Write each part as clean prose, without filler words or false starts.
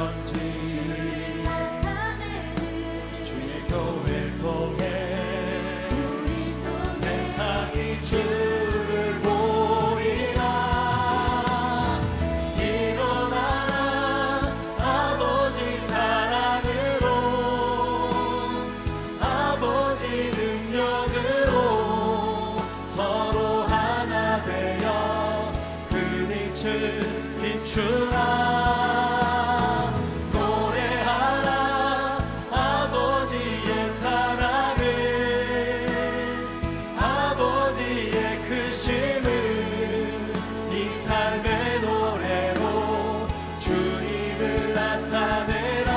편지 주의 교회를 통해 세상이 주를 보리라. 일어나라 아버지 사랑으로 아버지 능력으로 서로 하나 되어 그 빛을 비추라. 노래하라 아버지의 사랑을 아버지의 크심을 이 삶의 노래로 주님을 나타내라.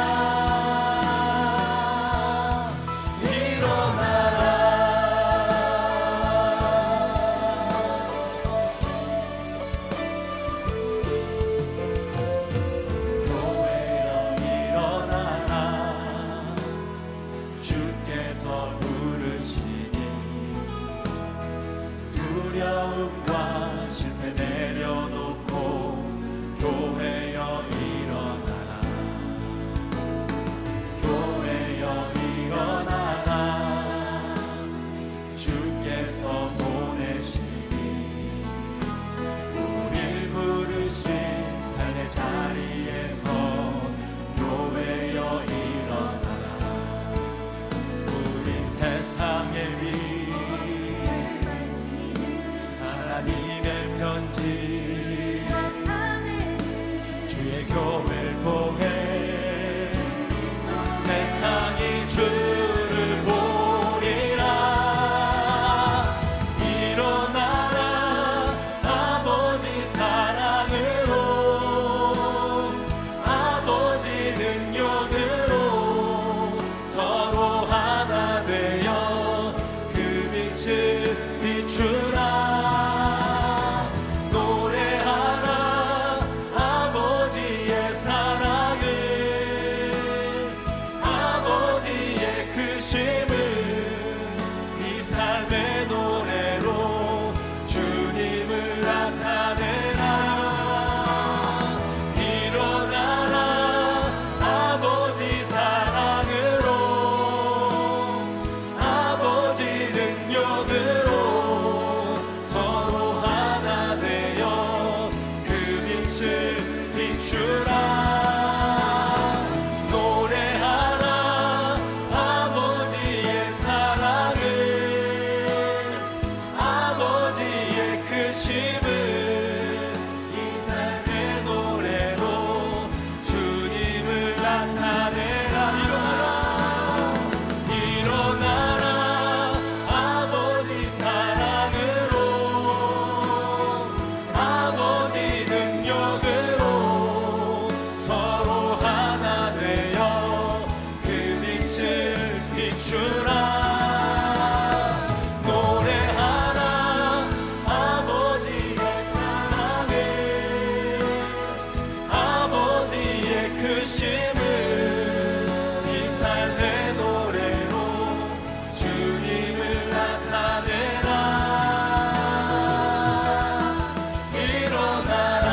일어나라 교회여 일어나라. 주께서 부르시니 두려움과 실패 내려놓고 교회여 일어나라. 교회여 일어나라. 주께서 보내시니 우릴 부르신 삶의 자리에서 교회여 일어나라. 우린 세상의 빛 하나님의 편지 주의 교회를 통해 세상이 주를 보리라. 일어나라 아버지 사랑으로 아버지 능력으로 서로 하나 되어 그 빛을 비추라. 노래하라 아버지의 사랑을 아버지의 크심을 이 삶의 노래로 주님을 나타내라. 일어나라 아버지 사랑으로 아버지 능력으로 서로 하나 되어 그 빛을 비추라. 노래하라 아버지의 사랑을 아버지의 크심을 이 삶의 노래로 주님을 나타내라. 일어나라 아버지 사랑으로 아버지 능력으로 서로 하나 되어 그 빛을 비추라. 노래하라 아버지의 사랑을 아버지의 크심을 이 삶의 노래로 주님을 나타내라. 일어나라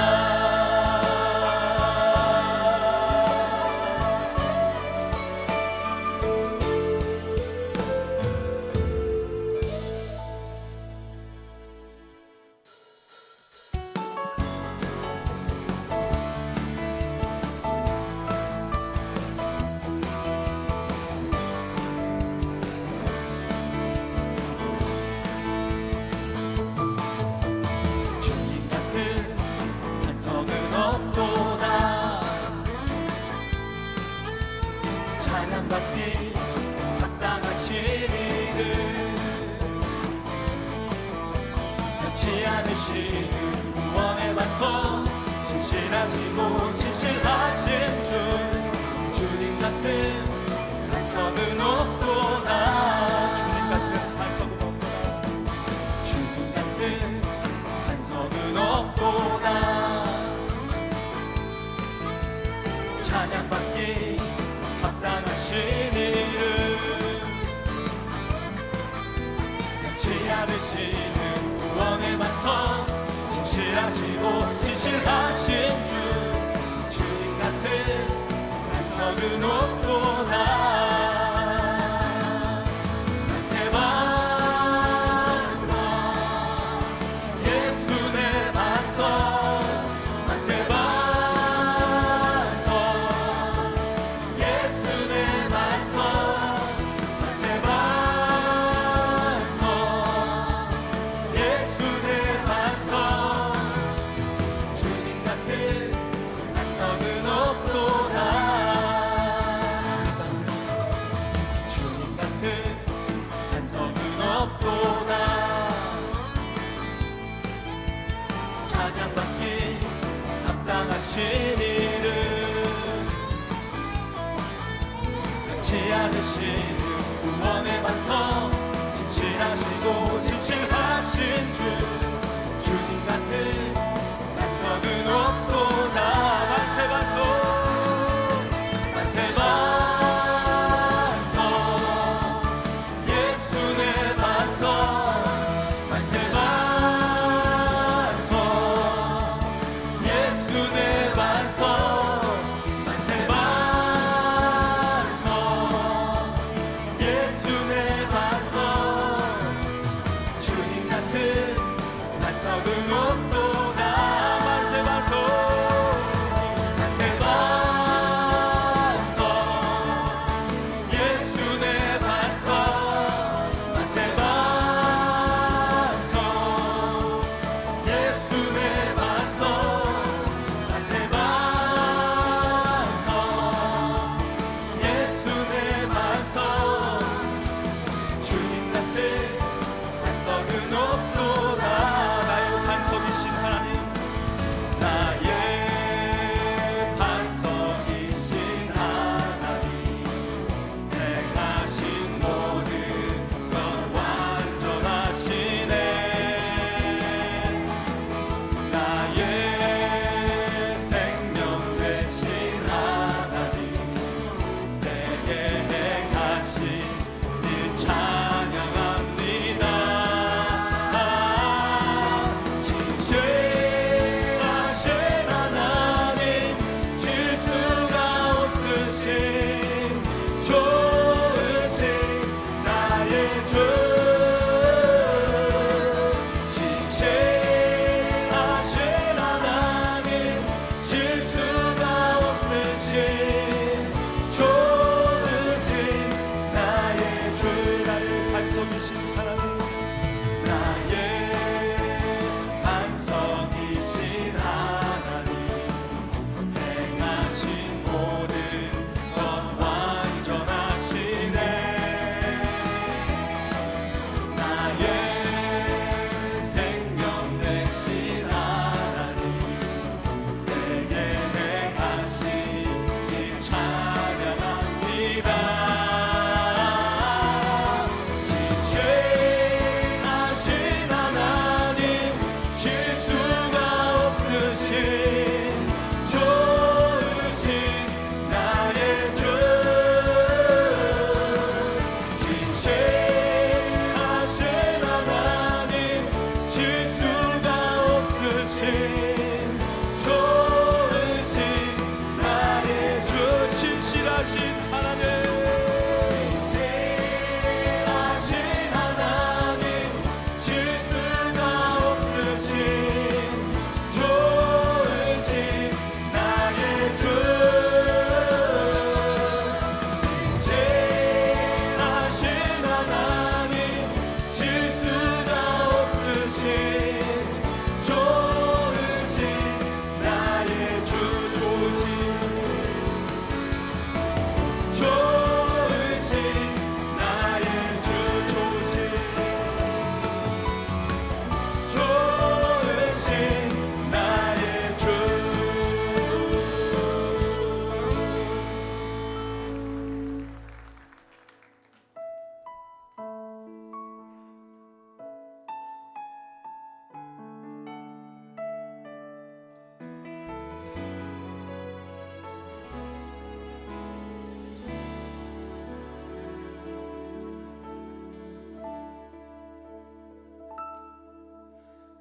주님 같은 반석은 없도다. 찬양받기 합당하신 이를 변치 않으시는 구원의 반석 신실하시고 진실하신 주. 주님 같은 반석은 없도다. 주님 같은 반석은 없도다. 주님 같은 반석은 없도다. 찬양받기 합당하신 이름 변치 않으시는 구원의 반석 신실하시고 진실하신 주. 주님 같은 반석은 없도다. 구원의 반석 진실하시고 진실하신 주 주님 같은 반석은 없도다. 만세 반석 만세 반석 예수 내 반석 만세 반석 예수 내 반석 만세 반석 예수 내 반석 주님 같은 반석은 없도다. 만세 반석 만세 반석 예수 내 반석 만세 반석 예수 내 반석 만세 반석 예수 내 반석 주님 같은 반석은 없도다. 나의 반석이신 하나님 나의 반석이신 하나님 행하신 모든 것 완전하시네. 나의 생명 되신 하나님 내게 행하신 일 찬양합니다. 진실하신 하나님 실수가 없으신 좋으신 나의 주 진실하신 하나님 실수가 없으신 좋으신 나의 주 나의 반석이신 하나님 나의 반석이신 하나님 행하신 모든 것 완전하시네. 나의 생명 되신 하나님 내게 행하신 일 찬양합니다. 진실하신 하나님 실수가 없으신 좋으신 나의 주 진실하신 하나님 실수가 없으신 좋으신 나의 주 진실하신 하나님 진실하신 하나님 실수가 없으신 좋으신 나의 주 진실하신 하나님 실수가 없으신 좋으신 나의 주 좋으신 나의 주 좋으신 나의 주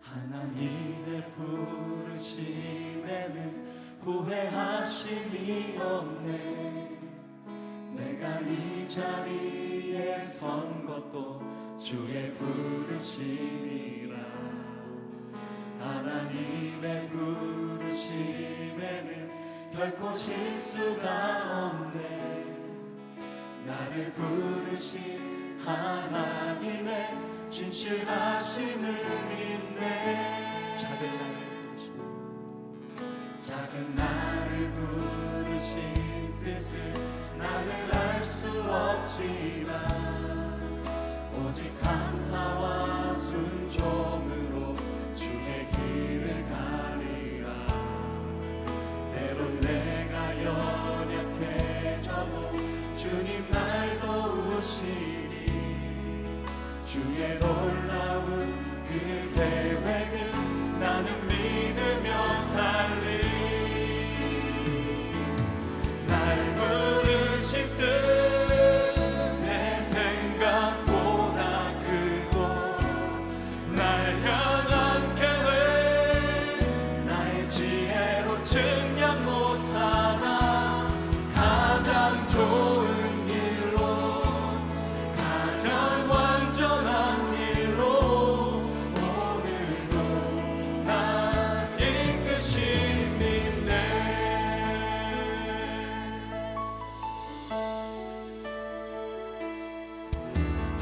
하나님의 부르심에는 후회하심이 없네. 내가 이 자리에 선 것도 주의 부르심이라. 하나님의 부르심에는 결코 실수가 없네. 나를 부르신 하나님의 진실하심을 믿네. 작은 나를 부르신 뜻을 나는 알 수 없지만 오직 감사와 순종으로 주의 길을 가리라. 때론 내가 연약해져도 주님 날 도우시니 주의 놀라운 그 계획을 나는 믿으며 살리. 날 부르신 뜻 내 생각보다 크고 날 향한 계획 나의 지혜로 측량 못하나 가장 좋은 길로 가장 완전한 길로 오늘도 날 이끄십니다.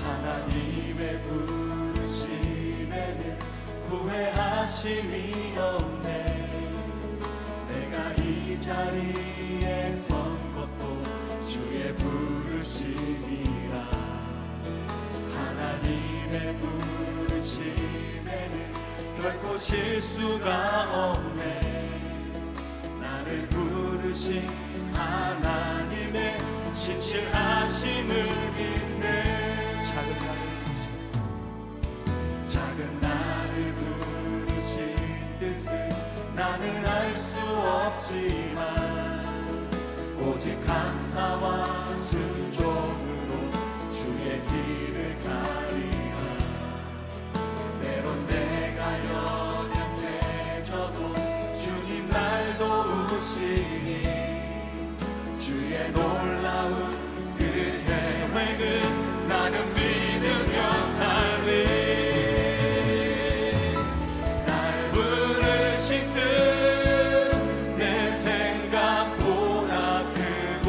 하나님의 부르심에는 후회하심이 없네. 내가 이 자리에 선 것도 주의 부르심이라. 하나님의 부르심에는 결코 실수가 없네. 나를 부르신 하나님의 신실하심을 믿네. 작은 나를 부르신 뜻을 나는 알 수 없지만 오직 감사와 순종으로 주의 길을 가리라. 때론 내가 연약해져도 주님 날 도우시니 주의 놀라운 그 계획을 나는 믿으며 살리. 날 부르신 뜻 내 생각보다 크고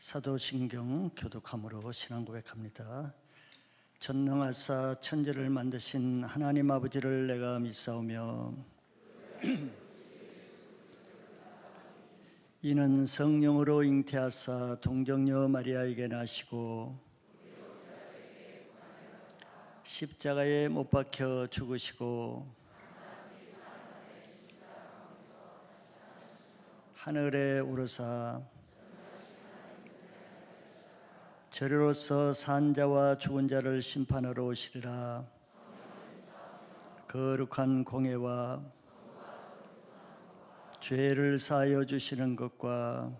사도신경 교독함으로 신앙 고백합니다. 전능하사 천지를 만드신 하나님 아버지를 내가 믿사오며 이는 성령으로 잉태하사 동정녀 마리아에게 나시고 십자가에 못 박혀 죽으시고 하늘에 오르사 저리로서 산 자와 죽은 자를 심판하러 오시리라. 거룩한 공예와 죄를 사하여 주시는 것과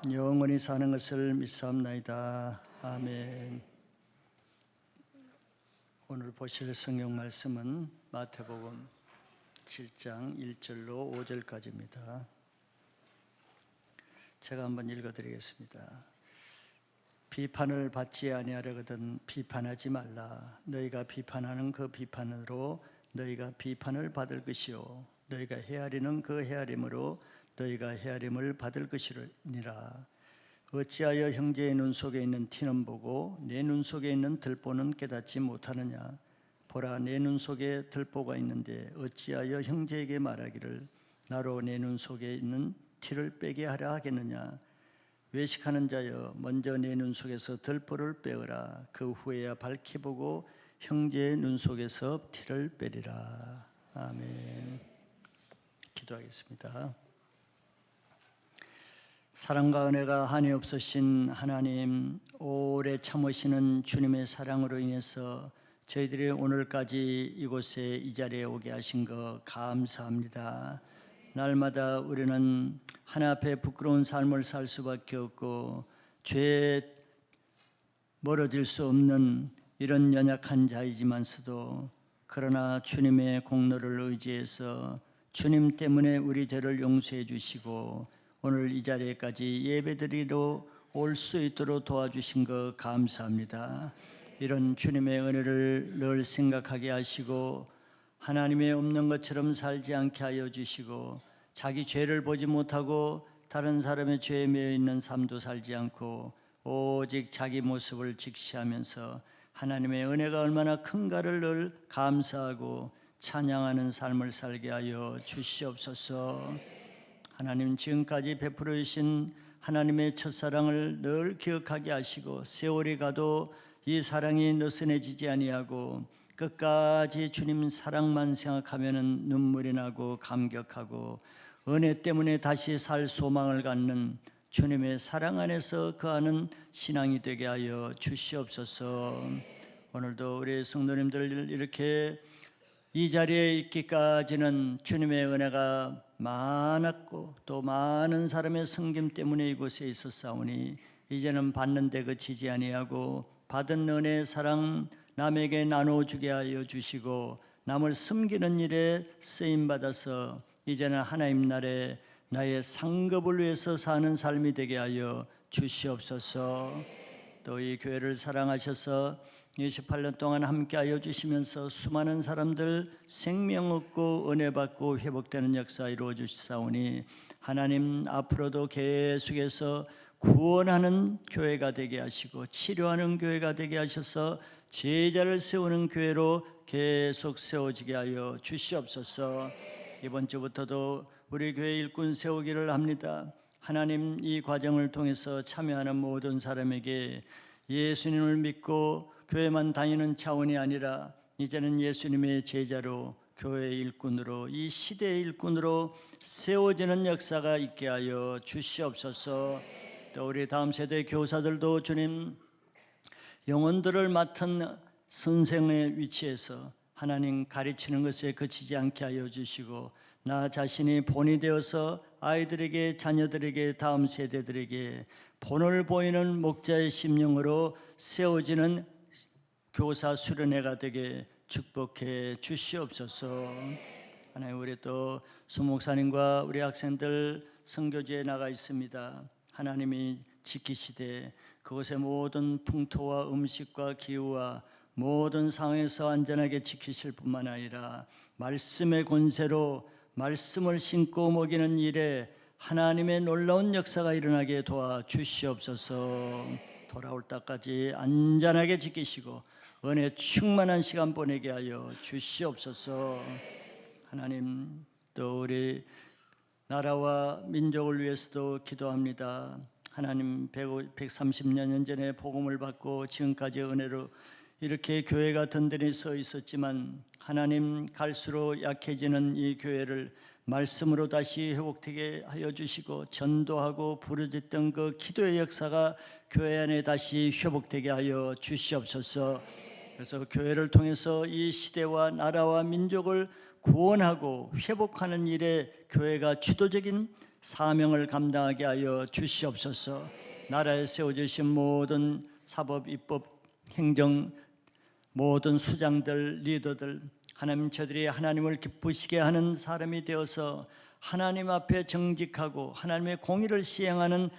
영원히 사는 것을 믿사옵나이다. 아멘. 오늘 보실 성경 말씀은 마태복음 7장 1절로 5절까지입니다. 제가 한번 읽어드리겠습니다. 비판을 받지 아니하려거든 비판하지 말라. 너희가 비판하는 그 비판으로 너희가 비판을 받을 것이요 너희가 헤아리는 그 헤아림으로 너희가 헤아림을 받을 것이니라. 어찌하여 형제의 눈 속에 있는 티는 보고 내 눈 속에 있는 들보는 깨닫지 못하느냐. 보라, 내 눈 속에 들보가 있는데 어찌하여 형제에게 말하기를 나로 내 눈 속에 있는 티를 빼게 하려 하겠느냐. 외식하는 자여, 먼저 내 눈 속에서 들보를 빼어라. 그 후에야 밝히 보고 형제의 눈 속에서 티를 빼리라. 아멘. 기도하겠습니다. 사랑과 은혜가 한이 없으신 하나님, 오래 참으시는 주님의 사랑으로 인해서 저희들이 오늘까지 이곳에 이 자리에 오게 하신 것 감사합니다. 날마다 우리는 하나 앞에 부끄러운 삶을 살 수밖에 없고 죄에 멀어질 수 없는 이런 연약한 자이지만서도 그러나 주님의 공로를 의지해서 주님 때문에 우리 죄를 용서해 주시고 오늘 이 자리에까지 예배드리러 올 수 있도록 도와주신 것 감사합니다. 이런 주님의 은혜를 늘 생각하게 하시고 하나님의 없는 것처럼 살지 않게 하여 주시고 자기 죄를 보지 못하고 다른 사람의 죄에 매여 있는 삶도 살지 않고 오직 자기 모습을 직시하면서 하나님의 은혜가 얼마나 큰가를 늘 감사하고 찬양하는 삶을 살게 하여 주시옵소서. 하나님, 지금까지 베풀어 주신 하나님의 첫사랑을 늘 기억하게 하시고 세월이 가도 이 사랑이 느슨해지지 아니하고 끝까지 주님 사랑만 생각하면 눈물이 나고 감격하고 은혜 때문에 다시 살 소망을 갖는 주님의 사랑 안에서 거하는 신앙이 되게 하여 주시옵소서. 오늘도 우리 성도님들 이렇게 이 자리에 있기까지는 주님의 은혜가 많았고 또 많은 사람의 섬김 때문에 이곳에 있었사오니 이제는 받는 데 그치지 아니하고 받은 은혜의 사랑 남에게 나눠주게 하여 주시고 남을 섬기는 일에 쓰임받아서 이제는 하나님 나라에 나의 상급을 위해서 사는 삶이 되게 하여 주시옵소서. 또 이 교회를 사랑하셔서 28년 동안 함께하여 주시면서 수많은 사람들 생명 얻고 은혜 받고 회복되는 역사 이루어 주시사오니 하나님 앞으로도 계속해서 구원하는 교회가 되게 하시고 치료하는 교회가 되게 하셔서 제자를 세우는 교회로 계속 세워지게 하여 주시옵소서. 이번 주부터도 우리 교회 일꾼 세우기를 합니다. 하나님, 이 과정을 통해서 참여하는 모든 사람에게 예수님을 믿고 교회만 다니는 차원이 아니라 이제는 예수님의 제자로 교회 일꾼으로 이 시대의 일꾼으로 세워지는 역사가 있게 하여 주시옵소서. 또 우리 다음 세대 교사들도 주님 영혼들을 맡은 선생의 위치에서 하나님 가르치는 것에 그치지 않게 하여 주시고 나 자신이 본이 되어서 아이들에게 자녀들에게 다음 세대들에게 본을 보이는 목자의 심령으로 세워지는 교사 수련회가 되게 축복해 주시옵소서. 하나님, 우리 또 수목사님과 우리 학생들 선교지에 나가 있습니다. 하나님이 지키시되 그곳의 모든 풍토와 음식과 기후와 모든 상황에서 안전하게 지키실 뿐만 아니라 말씀의 권세로 말씀을 신고 먹이는 일에 하나님의 놀라운 역사가 일어나게 도와 주시옵소서. 돌아올 때까지 안전하게 지키시고 은혜 충만한 시간 보내게 하여 주시옵소서. 하나님, 또 우리 나라와 민족을 위해서도 기도합니다. 하나님, 130년 전에 복음을 받고 지금까지 은혜로 이렇게 교회가 든든히 서 있었지만 하나님, 갈수록 약해지는 이 교회를 말씀으로 다시 회복되게 하여 주시고 전도하고 부르짖던 그 기도의 역사가 교회 안에 다시 회복되게 하여 주시옵소서. 그래서 교회를 통해서 이 시대와 나라와 민족을 구원하고 회복하는 일에 교회가 주도적인 사명을 감당하게 하여 주시옵소서. 나라에 세워주신 모든 사법, 입법, 행정, 모든 수장들, 리더들, 하나님, 저들이 하나님을 기쁘시게 하는 사람이 되어서 하나님 앞에 정직하고 하나님의 공의를 시행하는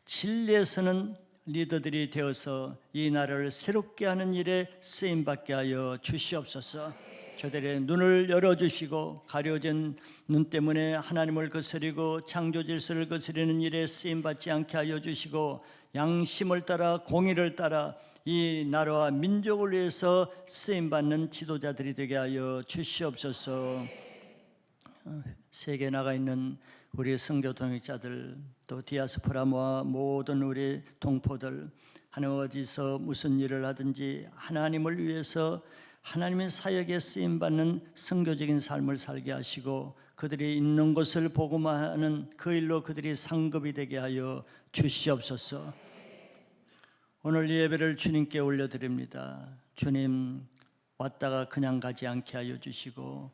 진리에 서는 리더들이 되어서 이 나라를 새롭게 하는 일에 쓰임받게 하여 주시옵소서. 저들의 눈을 열어주시고 가려진 눈 때문에 하나님을 거스리고 창조 질서를 거스리는 일에 쓰임받지 않게 하여 주시고 양심을 따라 공의를 따라 이 나라와 민족을 위해서 쓰임받는 지도자들이 되게 하여 주시옵소서. 세계에 나가 있는 우리 선교 동역자들, 또 디아스포라와 모든 우리 동포들, 하나님 어디서 무슨 일을 하든지 하나님을 위해서 하나님의 사역에 쓰임받는 선교적인 삶을 살게 하시고 그들이 있는 곳을 복음화하는 그 일로 그들이 상급이 되게 하여 주시옵소서. 오늘 예배를 주님께 올려드립니다. 주님, 왔다가 그냥 가지 않게 하여 주시고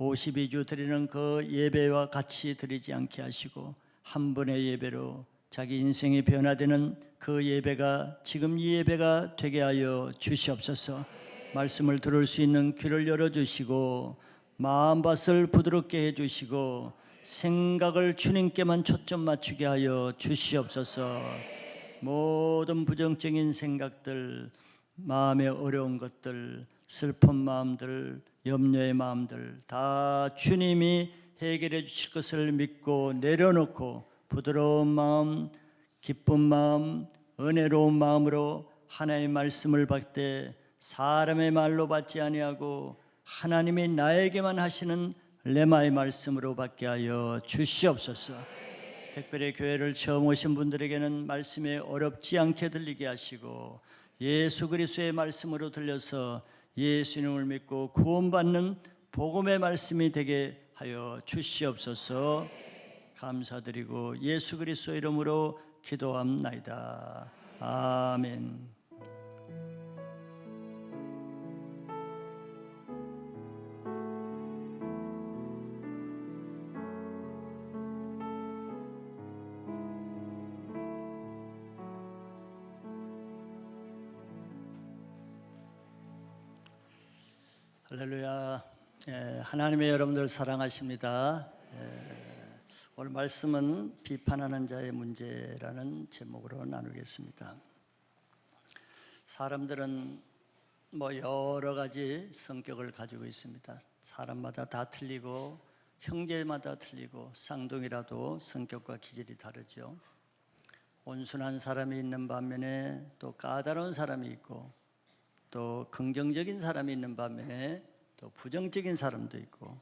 52주 드리는 그 예배와 같이 드리지 않게 하시고 한 번의 예배로 자기 인생이 변화되는 그 예배가 지금 이 예배가 되게 하여 주시옵소서. 말씀을 들을 수 있는 귀를 열어주시고 마음밭을 부드럽게 해주시고 생각을 주님께만 초점 맞추게 하여 주시옵소서. 모든 부정적인 생각들, 마음의 어려운 것들, 슬픈 마음들, 염려의 마음들 다 주님이 해결해 주실 것을 믿고 내려놓고 부드러운 마음, 기쁜 마음, 은혜로운 마음으로 하나님의 말씀을 받을 때 사람의 말로 받지 아니하고 하나님이 나에게만 하시는 레마의 말씀으로 받게 하여 주시옵소서. 특별히 교회를 처음 오신 분들에게는 말씀이 어렵지 않게 들리게 하시고 예수 그리스도의 말씀으로 들려서 예수님을 믿고 구원받는 복음의 말씀이 되게 하여 주시옵소서. 감사드리고 예수 그리스도 이름으로 기도합나이다. 아멘. 할렐루야. 하나님의 여러분들 사랑하십니다. 오늘 말씀은 비판하는 자의 문제라는 제목으로 나누겠습니다. 사람들은 여러 가지 성격을 가지고 있습니다. 사람마다 다 틀리고 형제마다 틀리고 쌍둥이라도 성격과 기질이 다르죠. 온순한 사람이 있는 반면에 또 까다로운 사람이 있고 또 긍정적인 사람이 있는 반면에 또 부정적인 사람도 있고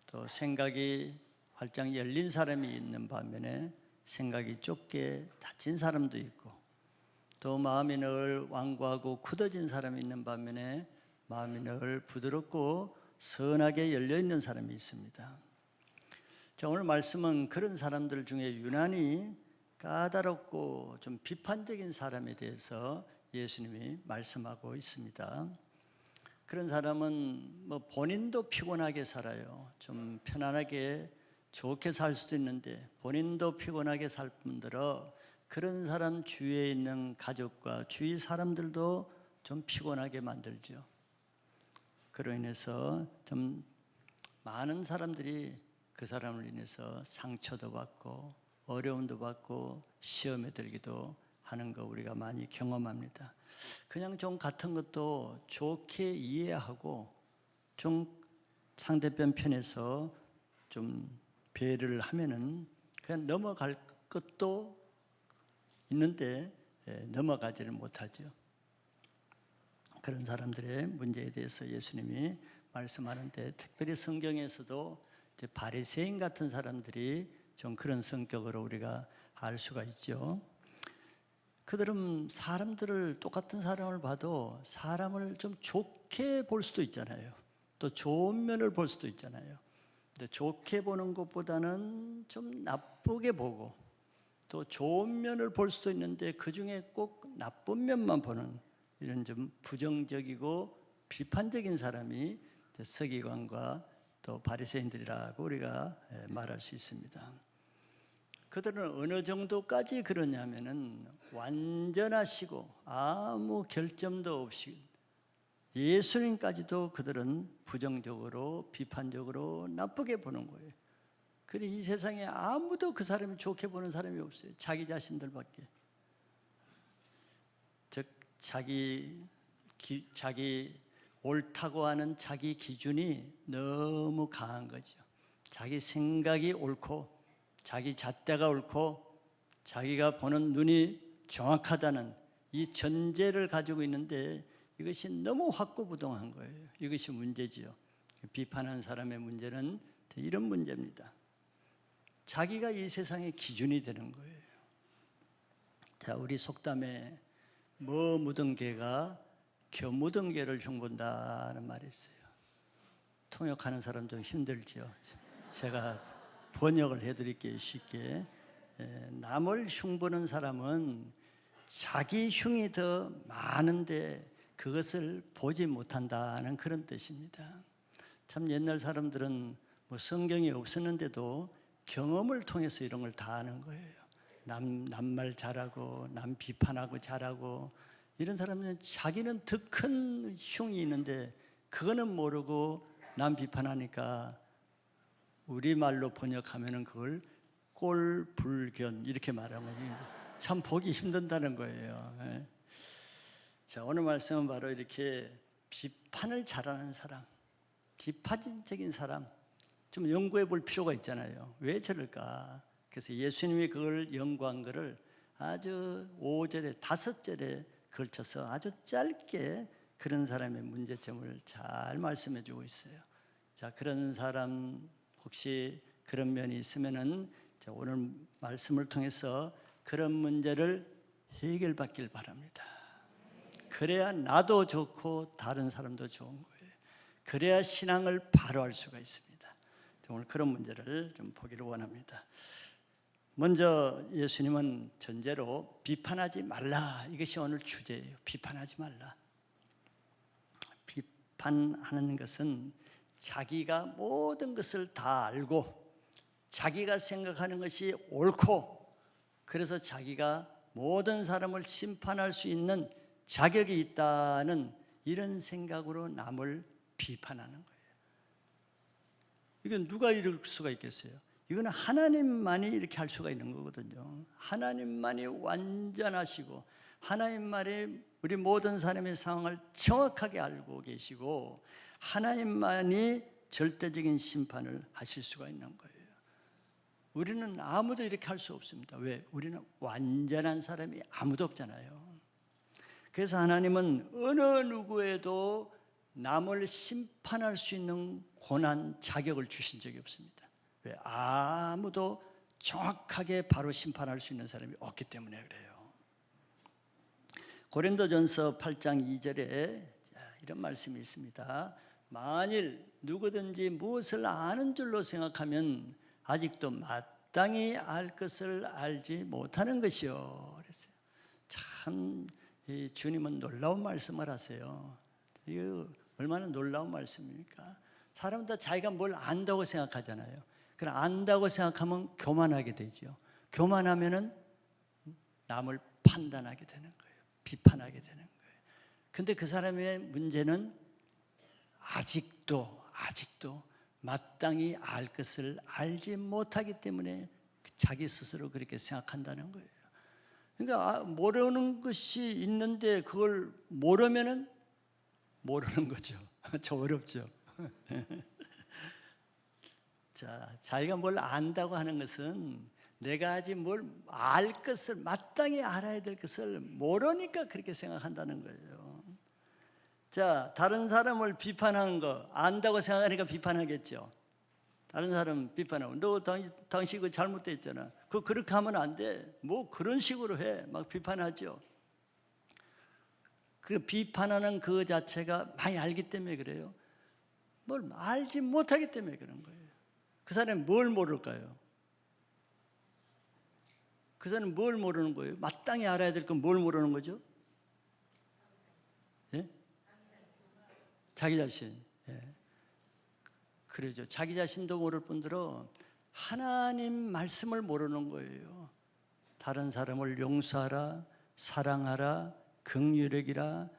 또 생각이 활짝 열린 사람이 있는 반면에 생각이 좁게 닫힌 사람도 있고 또 마음이 늘 완고하고 굳어진 사람이 있는 반면에 마음이 늘 부드럽고 선하게 열려있는 사람이 있습니다. 자, 오늘 말씀은 그런 사람들 중에 유난히 까다롭고 좀 비판적인 사람에 대해서 예수님이 말씀하고 있습니다. 그런 사람은 본인도 피곤하게 살아요. 좀 편안하게 좋게 살 수도 있는데 본인도 피곤하게 살 뿐더러 그런 사람 주위에 있는 가족과 주위 사람들도 좀 피곤하게 만들죠. 그로 인해서 좀 많은 사람들이 그 사람을 인해서 상처도 받고 어려움도 받고 시험에 들기도 하는 거 우리가 많이 경험합니다. 그냥 좀 같은 것도 좋게 이해하고 좀 상대편 편에서 좀 배려를 하면은 그냥 넘어갈 것도 있는데 넘어가지를 못하죠. 그런 사람들의 문제에 대해서 예수님이 말씀하는데, 특별히 성경에서도 이제 바리새인 같은 사람들이 좀 그런 성격으로 우리가 알 수가 있죠. 그들은 사람들을, 똑같은 사람을 봐도 사람을 좀 좋게 볼 수도 있잖아요. 또 좋은 면을 볼 수도 있잖아요. 근데 좋게 보는 것보다는 좀 나쁘게 보고, 또 좋은 면을 볼 수도 있는데 그 중에 꼭 나쁜 면만 보는 이런 좀 부정적이고 비판적인 사람이 서기관과 또 바리새인들이라고 우리가 말할 수 있습니다. 그들은 어느 정도까지 그러냐면은 완전하시고 아무 결점도 없이 예수님까지도 그들은 부정적으로 비판적으로 나쁘게 보는 거예요. 그래, 이 세상에 아무도 그 사람을 좋게 보는 사람이 없어요. 자기 자신들밖에. 즉 자기 옳다고 하는 자기 기준이 너무 강한 거죠. 자기 생각이 옳고 자기 잣대가 옳고 자기가 보는 눈이 정확하다는 이 전제를 가지고 있는데, 이것이 너무 확고부동한 거예요. 이것이 문제지요. 비판하는 사람의 문제는 이런 문제입니다. 자기가 이 세상의 기준이 되는 거예요. 자, 우리 속담에 뭐 묻은 개가 겨 묻은 개를 흉본다는 말이 있어요. 통역하는 사람 좀 힘들죠. 제가 번역을 해드릴게요, 쉽게. 남을 흉보는 사람은 자기 흉이 더 많은데 그것을 보지 못한다는 그런 뜻입니다. 참 옛날 사람들은 뭐 성경이 없었는데도 경험을 통해서 이런 걸 다 아는 거예요. 남말 잘하고 남 비판하고 잘하고, 이런 사람은 자기는 더 큰 흉이 있는데 그거는 모르고 남 비판하니까 우리말로 번역하면은 그걸 꼴불견 이렇게 말하면 참 보기 힘든다는 거예요. 자, 오늘 말씀은 바로 이렇게 비판을 잘하는 사람, 비판적인 사람 좀 연구해 볼 필요가 있잖아요. 왜 저럴까? 그래서 예수님이 그걸 연구한 거를 아주 5절에 5절에 걸쳐서 아주 짧게 그런 사람의 문제점을 잘 말씀해 주고 있어요. 자, 그런 사람 혹시 그런 면이 있으면은 오늘 말씀을 통해서 그런 문제를 해결받길 바랍니다. 그래야 나도 좋고 다른 사람도 좋은 거예요. 그래야 신앙을 바로 할 수가 있습니다. 오늘 그런 문제를 좀 보기를 원합니다. 먼저 예수님은 전제로 비판하지 말라, 이것이 오늘 주제예요. 비판하지 말라. 비판하는 것은 자기가 모든 것을 다 알고 자기가 생각하는 것이 옳고, 그래서 자기가 모든 사람을 심판할 수 있는 자격이 있다는 이런 생각으로 남을 비판하는 거예요. 이건 누가 이럴 수가 있겠어요? 이거는 하나님만이 이렇게 할 수가 있는 거거든요. 하나님만이 완전하시고 하나님만이 우리 모든 사람의 상황을 정확하게 알고 계시고 하나님만이 절대적인 심판을 하실 수가 있는 거예요. 우리는 아무도 이렇게 할 수 없습니다. 왜? 우리는 완전한 사람이 아무도 없잖아요. 그래서 하나님은 어느 누구에도 남을 심판할 수 있는 고난, 자격을 주신 적이 없습니다. 왜? 아무도 정확하게 바로 심판할 수 있는 사람이 없기 때문에 그래요. 고린도전서 8장 2절에 이런 말씀이 있습니다. 만일 누구든지 무엇을 아는 줄로 생각하면 아직도 마땅히 알 것을 알지 못하는 것이요. 그랬어요. 참 주님은 놀라운 말씀을 하세요. 이거 얼마나 놀라운 말씀입니까? 사람은 다 자기가 뭘 안다고 생각하잖아요. 그럼 안다고 생각하면 교만하게 되죠. 교만하면은 남을 판단하게 되는 거예요. 비판하게 되는 거예요. 근데 그 사람의 문제는 아직도 마땅히 알 것을 알지 못하기 때문에 자기 스스로 그렇게 생각한다는 거예요. 그러니까 모르는 것이 있는데 그걸 모르면은 모르는 거죠. 좀 어렵죠. 자, 자기가 뭘 안다고 하는 것은 내가 아직 뭘 알 것을, 마땅히 알아야 될 것을 모르니까 그렇게 생각한다는 거예요. 자, 다른 사람을 비판하는 거 안다고 생각하니까 비판하겠죠. 다른 사람 비판하고, 너 당신 그 잘못됐잖아, 그렇게 하면 안 돼, 뭐 그런 식으로 해, 막 비판하죠. 그 비판하는 그 자체가 많이 알기 때문에 그래요. 뭘 알지 못하기 때문에 그런 거예요. 그 사람이 뭘 모를까요? 그 사람은 뭘 모르는 거예요? 마땅히 알아야 될 건 뭘 모르는 거죠? 예? 자기 자신. 예. 그러죠. 자기 자신도 모를 뿐더러 하나님 말씀을 모르는 거예요. 다른 사람을 용서하라, 사랑하라, 긍휼하기라.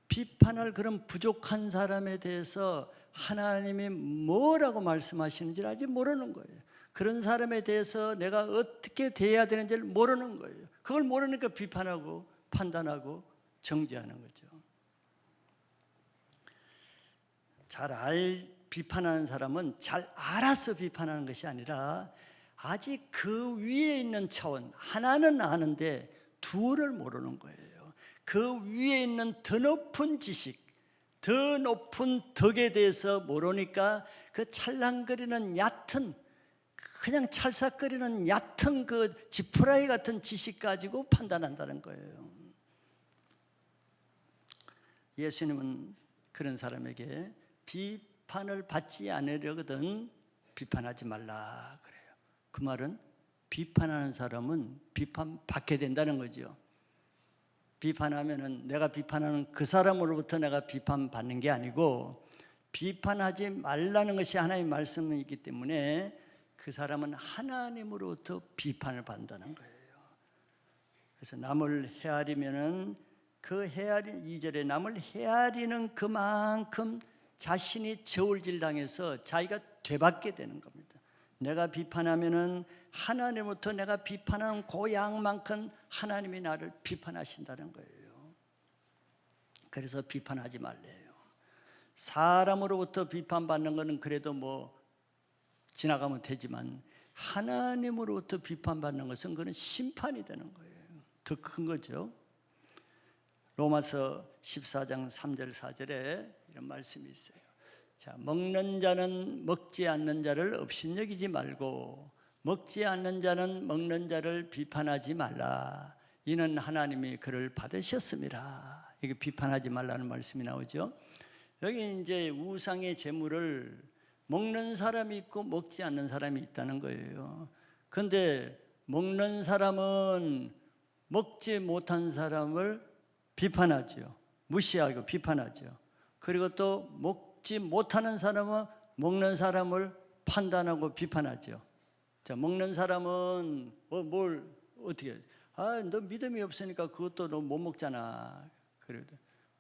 비판할 그런 부족한 사람에 대해서 하나님이 뭐라고 말씀하시는지를 아직 모르는 거예요. 그런 사람에 대해서 내가 어떻게 대해야 되는지를 모르는 거예요. 그걸 모르니까 비판하고 판단하고 정죄하는 거죠. 비판하는 사람은 잘 알아서 비판하는 것이 아니라 아직 그 위에 있는 차원, 하나는 아는데 둘을 모르는 거예요. 그 위에 있는 더 높은 지식, 더 높은 덕에 대해서 모르니까 그 찰랑거리는 얕은, 그냥 찰싹거리는 얕은 그 지푸라기 같은 지식 가지고 판단한다는 거예요. 예수님은 그런 사람에게 비판을 받지 않으려거든 비판하지 말라 그래요. 그 말은 비판하는 사람은 비판받게 된다는 거죠. 비판하면은 내가 비판하는 그 사람으로부터 내가 비판받는 게 아니고, 비판하지 말라는 것이 하나님의 말씀이기 때문에 그 사람은 하나님으로부터 비판을 받는다는 거예요. 그래서 남을 헤아리면은 그 헤아린 2절에 남을 헤아리는 그만큼 자신이 저울질 당해서 자기가 되받게 되는 겁니다. 내가 비판하면은 하나님부터 내가 비판하는 그 양만큼 하나님이 나를 비판하신다는 거예요. 그래서 비판하지 말래요. 사람으로부터 비판받는 것은 그래도 뭐 지나가면 되지만, 하나님으로부터 비판받는 것은 그건 심판이 되는 거예요. 더 큰 거죠. 로마서 14장 3절 4절에 이런 말씀이 있어요. 자, 먹는 자는 먹지 않는 자를 업신여기지 말고 먹지 않는 자는 먹는 자를 비판하지 말라. 이는 하나님이 그를 받으셨습니다. 이게 비판하지 말라는 말씀이 나오죠. 여기 이제 우상의 제물을 먹는 사람이 있고 먹지 않는 사람이 있다는 거예요. 그런데 먹는 사람은 먹지 못한 사람을 비판하죠. 무시하고 비판하죠. 그리고 또 먹지 못하는 사람은 먹는 사람을 판단하고 비판하죠. 자, 먹는 사람은 뭘 어떻게? 너 믿음이 없으니까 그것도 너 못 먹잖아. 그래도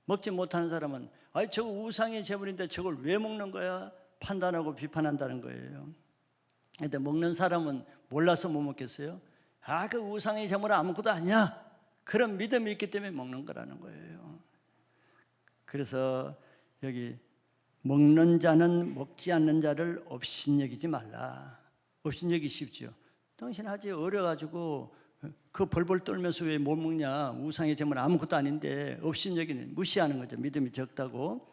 먹지 못하는 사람은 저거 우상의 제물인데 저걸 왜 먹는 거야? 판단하고 비판한다는 거예요. 근데 먹는 사람은 몰라서 못 먹겠어요? 그 우상의 제물은 아무것도 아니야. 그런 믿음이 있기 때문에 먹는 거라는 거예요. 그래서 여기 먹는 자는 먹지 않는 자를 업신여기지 말라. 업신여기십시오. 당신 아직 어려가지고 그 벌벌 떨면서 왜 못 먹냐? 우상의 제물 아무것도 아닌데 업신여기는 무시하는 거죠. 믿음이 적다고.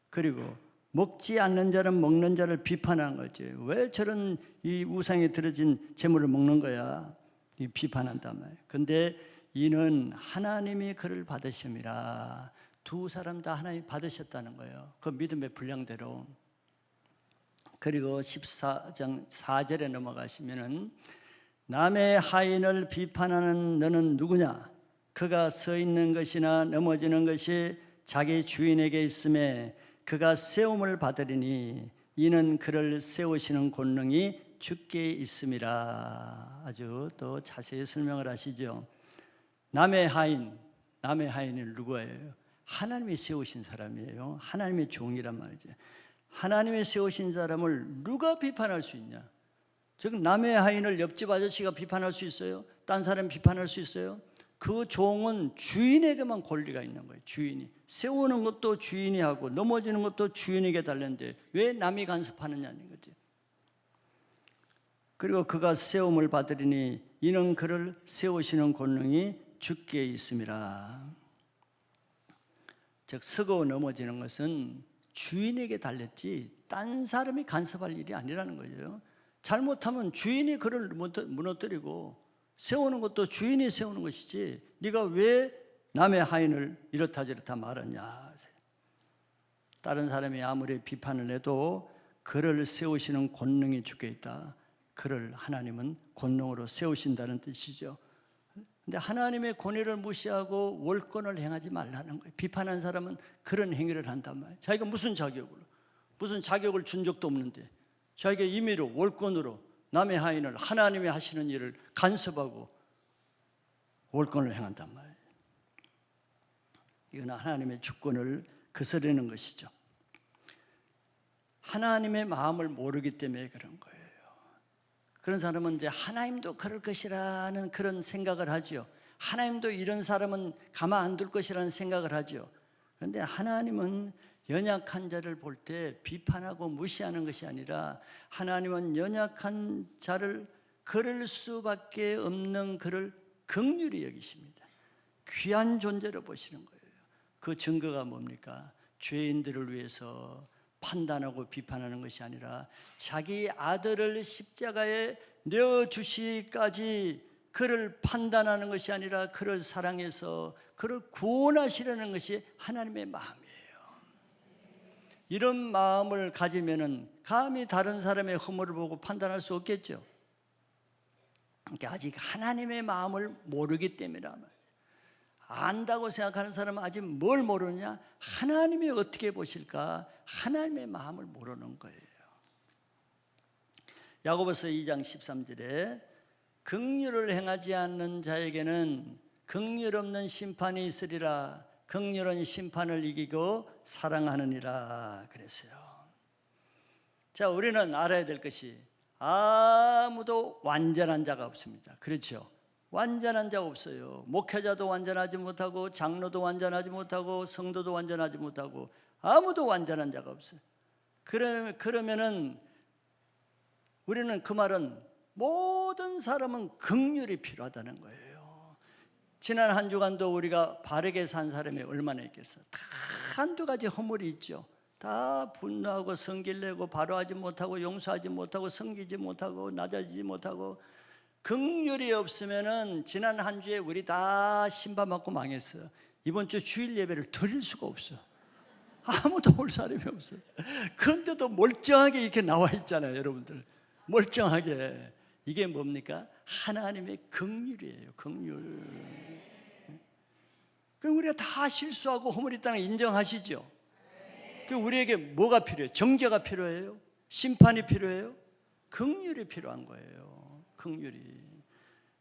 그리고 먹지 않는 자는 먹는 자를 비판하는 거지. 왜 저런 이 우상에 들어진 제물을 먹는 거야? 이 비판한단 말이에요. 근데 이는 하나님이 그를 받으심이라. 두 사람 다 하나님이 받으셨다는 거예요. 그 믿음의 분량대로. 그리고 14장 4절에 넘어가시면은 남의 하인을 비판하는 너는 누구냐? 그가 서 있는 것이나 넘어지는 것이 자기 주인에게 있음에 그가 세움을 받으리니 이는 그를 세우시는 권능이 주께 있음이라. 아주 또 자세히 설명을 하시죠. 남의 하인이 누구예요? 하나님이 세우신 사람이에요. 하나님의 종이란 말이죠. 하나님이 세우신 사람을 누가 비판할 수 있냐? 즉 남의 하인을 옆집 아저씨가 비판할 수 있어요? 딴 사람 비판할 수 있어요? 그 종은 주인에게만 권리가 있는 거예요. 주인이 세우는 것도 주인이 하고 넘어지는 것도 주인에게 달렸는데 왜 남이 간섭하느냐는 거지. 그리고 그가 세움을 받으리니 이는 그를 세우시는 권능이 주께 있음이라. 즉 쓰고 넘어지는 것은 주인에게 달렸지 딴 사람이 간섭할 일이 아니라는 거예요. 잘못하면 주인이 그를 무너뜨리고 세우는 것도 주인이 세우는 것이지 네가 왜 남의 하인을 이렇다 저렇다 말하냐. 다른 사람이 아무리 비판을 해도 그를 세우시는 권능이 주께 있다. 그를 하나님은 권능으로 세우신다는 뜻이죠. 근데 하나님의 권위를 무시하고 월권을 행하지 말라는 거예요. 비판한 사람은 그런 행위를 한단 말이에요. 자기가 무슨 자격을 준 적도 없는데 자기가 임의로 월권으로 남의 하인을 하나님이 하시는 일을 간섭하고 월권을 행한단 말이에요. 이건 하나님의 주권을 거스르는 것이죠. 하나님의 마음을 모르기 때문에 그런 거예요. 그런 사람은 이제 하나님도 그럴 것이라는 그런 생각을 하죠. 하나님도 이런 사람은 가만 안 둘 것이라는 생각을 하죠. 그런데 하나님은 연약한 자를 볼 때 비판하고 무시하는 것이 아니라 하나님은 연약한 자를 그럴 수밖에 없는 그를 긍휼히 여기십니다. 귀한 존재로 보시는 거예요. 그 증거가 뭡니까? 죄인들을 위해서 판단하고 비판하는 것이 아니라 자기 아들을 십자가에 내어주시기까지 그를 판단하는 것이 아니라 그를 사랑해서 그를 구원하시려는 것이 하나님의 마음이에요. 이런 마음을 가지면은 감히 다른 사람의 허물을 보고 판단할 수 없겠죠. 그러니까 아직 하나님의 마음을 모르기 때문이란 말이에요. 안다고 생각하는 사람은 아직 뭘 모르느냐? 하나님이 어떻게 보실까? 하나님의 마음을 모르는 거예요. 야고보서 2장 13절에 긍휼을 행하지 않는 자에게는 긍휼 없는 심판이 있으리라. 긍휼은 심판을 이기고 사랑하느니라 그랬어요. 자, 우리는 알아야 될 것이 아무도 완전한 자가 없습니다. 그렇죠? 완전한 자가 없어요. 목회자도 완전하지 못하고 장로도 완전하지 못하고 성도도 완전하지 못하고 아무도 완전한 자가 없어요. 그러면은 우리는 그 말은 모든 사람은 긍휼이 필요하다는 거예요. 지난 한 주간도 우리가 바르게 산 사람이 얼마나 있겠어요. 다 한두 가지 허물이 있죠. 다 분노하고 성질 내고 바로하지 못하고 용서하지 못하고 섬기지 못하고 낮아지지 못하고 긍휼이 없으면은 지난 한 주에 우리 다 신방받고 망했어요. 이번 주 주일 예배를 드릴 수가 없어. 아무도 올 사람이 없어요. 그런데도 멀쩡하게 이렇게 나와 있잖아요, 여러분들. 멀쩡하게. 이게 뭡니까? 하나님의 긍휼이에요. 긍휼. 그럼 우리가 다 실수하고 허물이 있다는 걸 인정하시죠? 그럼 우리에게 뭐가 필요해요? 정죄가 필요해요? 심판이 필요해요? 긍휼이 필요한 거예요. 긍휼이.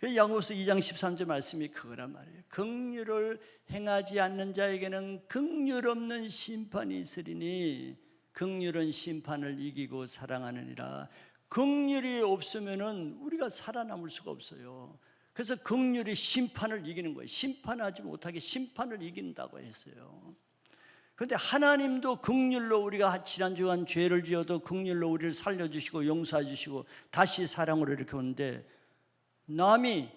야고보서 2장 13절 말씀이 그거란 말이에요. 긍휼을 행하지 않는 자에게는 긍휼 없는 심판이 있으리니 긍휼은 심판을 이기고 사랑하느니라. 긍휼이 없으면은 우리가 살아남을 수가 없어요. 그래서 긍휼이 심판을 이기는 거예요. 심판하지 못하게 심판을 이긴다고 했어요. 그런데 하나님도 긍휼로 우리가 지난 주간 죄를 지어도 긍휼로 우리를 살려주시고 용서해 주시고 다시 사랑으로 이렇게 오는데 남이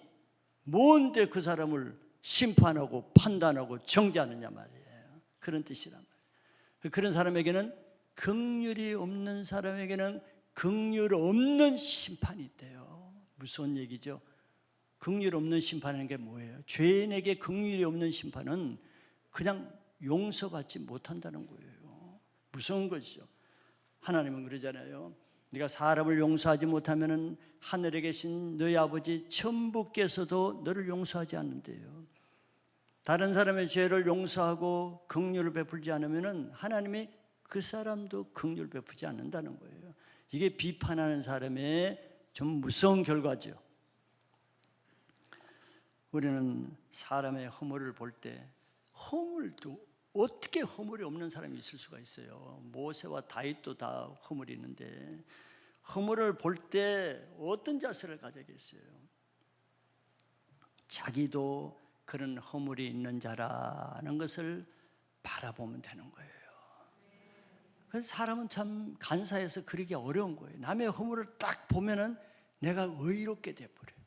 뭔데 그 사람을 심판하고 판단하고 정죄하느냐 말이에요. 그런 뜻이란 말이에요. 그런 사람에게는 긍휼이 없는 사람에게는 긍휼 없는 심판이 있대요. 무서운 얘기죠. 긍휼 없는 심판이라는 게 뭐예요? 죄인에게 긍휼이 없는 심판은 그냥 용서받지 못한다는 거예요. 무서운 것이죠. 하나님은 그러잖아요. 네가 사람을 용서하지 못하면은 하늘에 계신 너희 아버지 천부께서도 너를 용서하지 않는데요. 다른 사람의 죄를 용서하고 긍휼을 베풀지 않으면은 하나님이 그 사람도 긍휼 베푸지 않는다는 거예요. 이게 비판하는 사람의 좀 무서운 결과죠. 우리는 사람의 허물을 볼 때 허물도 어떻게 허물이 없는 사람이 있을 수가 있어요. 모세와 다윗도 다 허물이 있는데 허물을 볼 때 어떤 자세를 가져야겠어요? 자기도 그런 허물이 있는 자라는 것을 바라보면 되는 거예요. 그래서 사람은 참 간사해서 그러기 어려운 거예요. 남의 허물을 딱 보면은 내가 의롭게 돼버려요.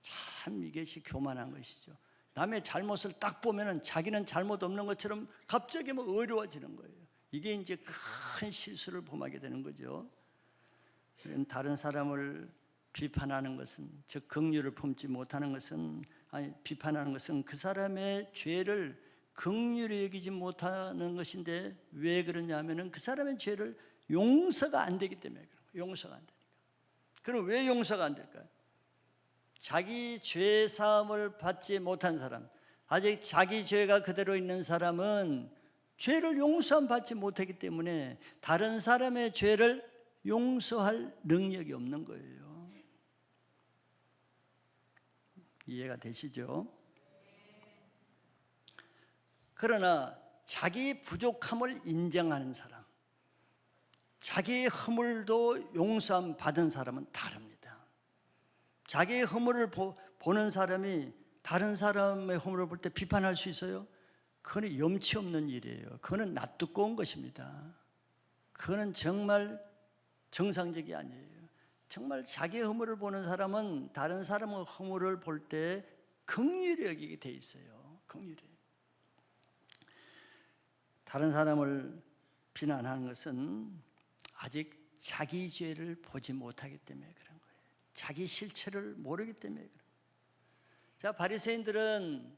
참 이것이 교만한 것이죠. 남의 잘못을 딱 보면은 자기는 잘못 없는 것처럼 갑자기 뭐 의로워지는 거예요. 이게 이제 큰 실수를 범하게 되는 거죠. 다른 사람을 비판하는 것은, 즉 긍휼을 품지 못하는 것은, 비판하는 것은 그 사람의 죄를 긍휼히 여기지 못하는 것인데, 왜 그러냐면은 그 사람의 죄를 용서가 안 되기 때문에 그런 거예요. 용서가 안 되니까. 그럼 왜 용서가 안 될까요? 자기 죄 사함을 받지 못한 사람, 아직 자기 죄가 그대로 있는 사람은 죄를 용서함 받지 못하기 때문에 다른 사람의 죄를 용서할 능력이 없는 거예요. 이해가 되시죠? 그러나 자기 부족함을 인정하는 사람, 자기의 허물도 용서함 받은 사람은 다릅니다. 자기의 허물을 보는 사람이 다른 사람의 허물을 볼 때 비판할 수 있어요? 그거는 염치 없는 일이에요. 그거는 낯두꺼운 것입니다. 그거는 정말 정상적이 아니에요. 정말 자기의 허물을 보는 사람은 다른 사람의 허물을 볼 때 긍휼히 여기게 돼 있어요. 긍휼히. 다른 사람을 비난하는 것은 아직 자기 죄를 보지 못하기 때문에 그런 거예요. 자기 실체를 모르기 때문에 그런 거예요. 자, 바리새인들은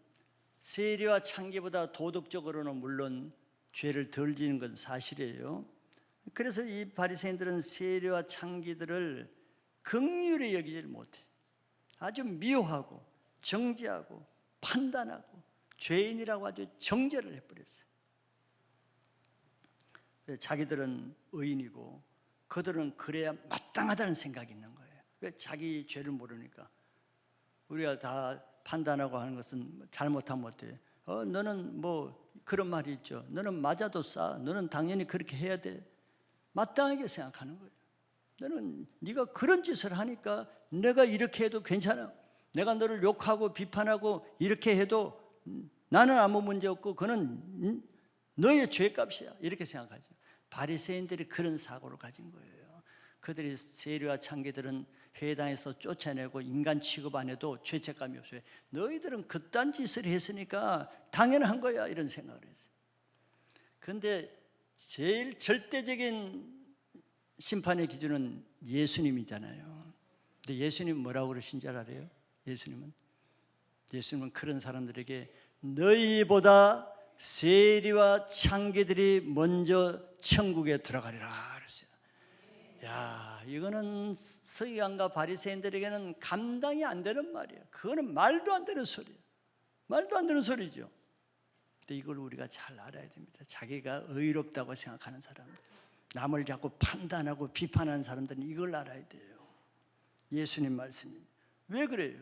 세리와 창기보다 도덕적으로는 물론 죄를 덜 지는 건 사실이에요. 그래서 이 바리새인들은 세리와 창기들을 긍휼히 여기질 못해. 아주 미워하고 정죄하고 판단하고 죄인이라고 아주 정죄를 해버렸어요. 자기들은 의인이고 그들은 그래야 마땅하다는 생각이 있는 거예요. 왜? 자기 죄를 모르니까. 우리가 다 판단하고 하는 것은 잘못하면 어때? 너는 뭐 그런 말이 있죠. 너는 맞아도 싸. 너는 당연히 그렇게 해야 돼. 마땅하게 생각하는 거예요. 너는 네가 그런 짓을 하니까 내가 이렇게 해도 괜찮아. 내가 너를 욕하고 비판하고 이렇게 해도 나는 아무 문제 없고 그는 너의 죄값이야. 이렇게 생각하죠. 바리새인들이 그런 사고를 가진 거예요. 그들이 세리와 창기들은 회당에서 쫓아내고 인간 취급 안 해도 죄책감이 없어요. 너희들은 그딴 짓을 했으니까 당연한 거야 이런 생각을 했어요. 그런데 제일 절대적인 심판의 기준은 예수님이잖아요. 근데 예수님 뭐라고 그러신 줄 알아요? 예수님은 그런 사람들에게 너희보다 세리와 창기들이 먼저 천국에 들어가리라 그랬어요. 야, 이거는 서기관과 바리새인들에게는 감당이 안 되는 말이에요. 그거는 말도 안 되는 소리예요. 말도 안 되는 소리죠. 근데 이걸 우리가 잘 알아야 됩니다. 자기가 의롭다고 생각하는 사람들, 남을 자꾸 판단하고 비판하는 사람들은 이걸 알아야 돼요. 예수님 말씀입니다. 왜 그래요?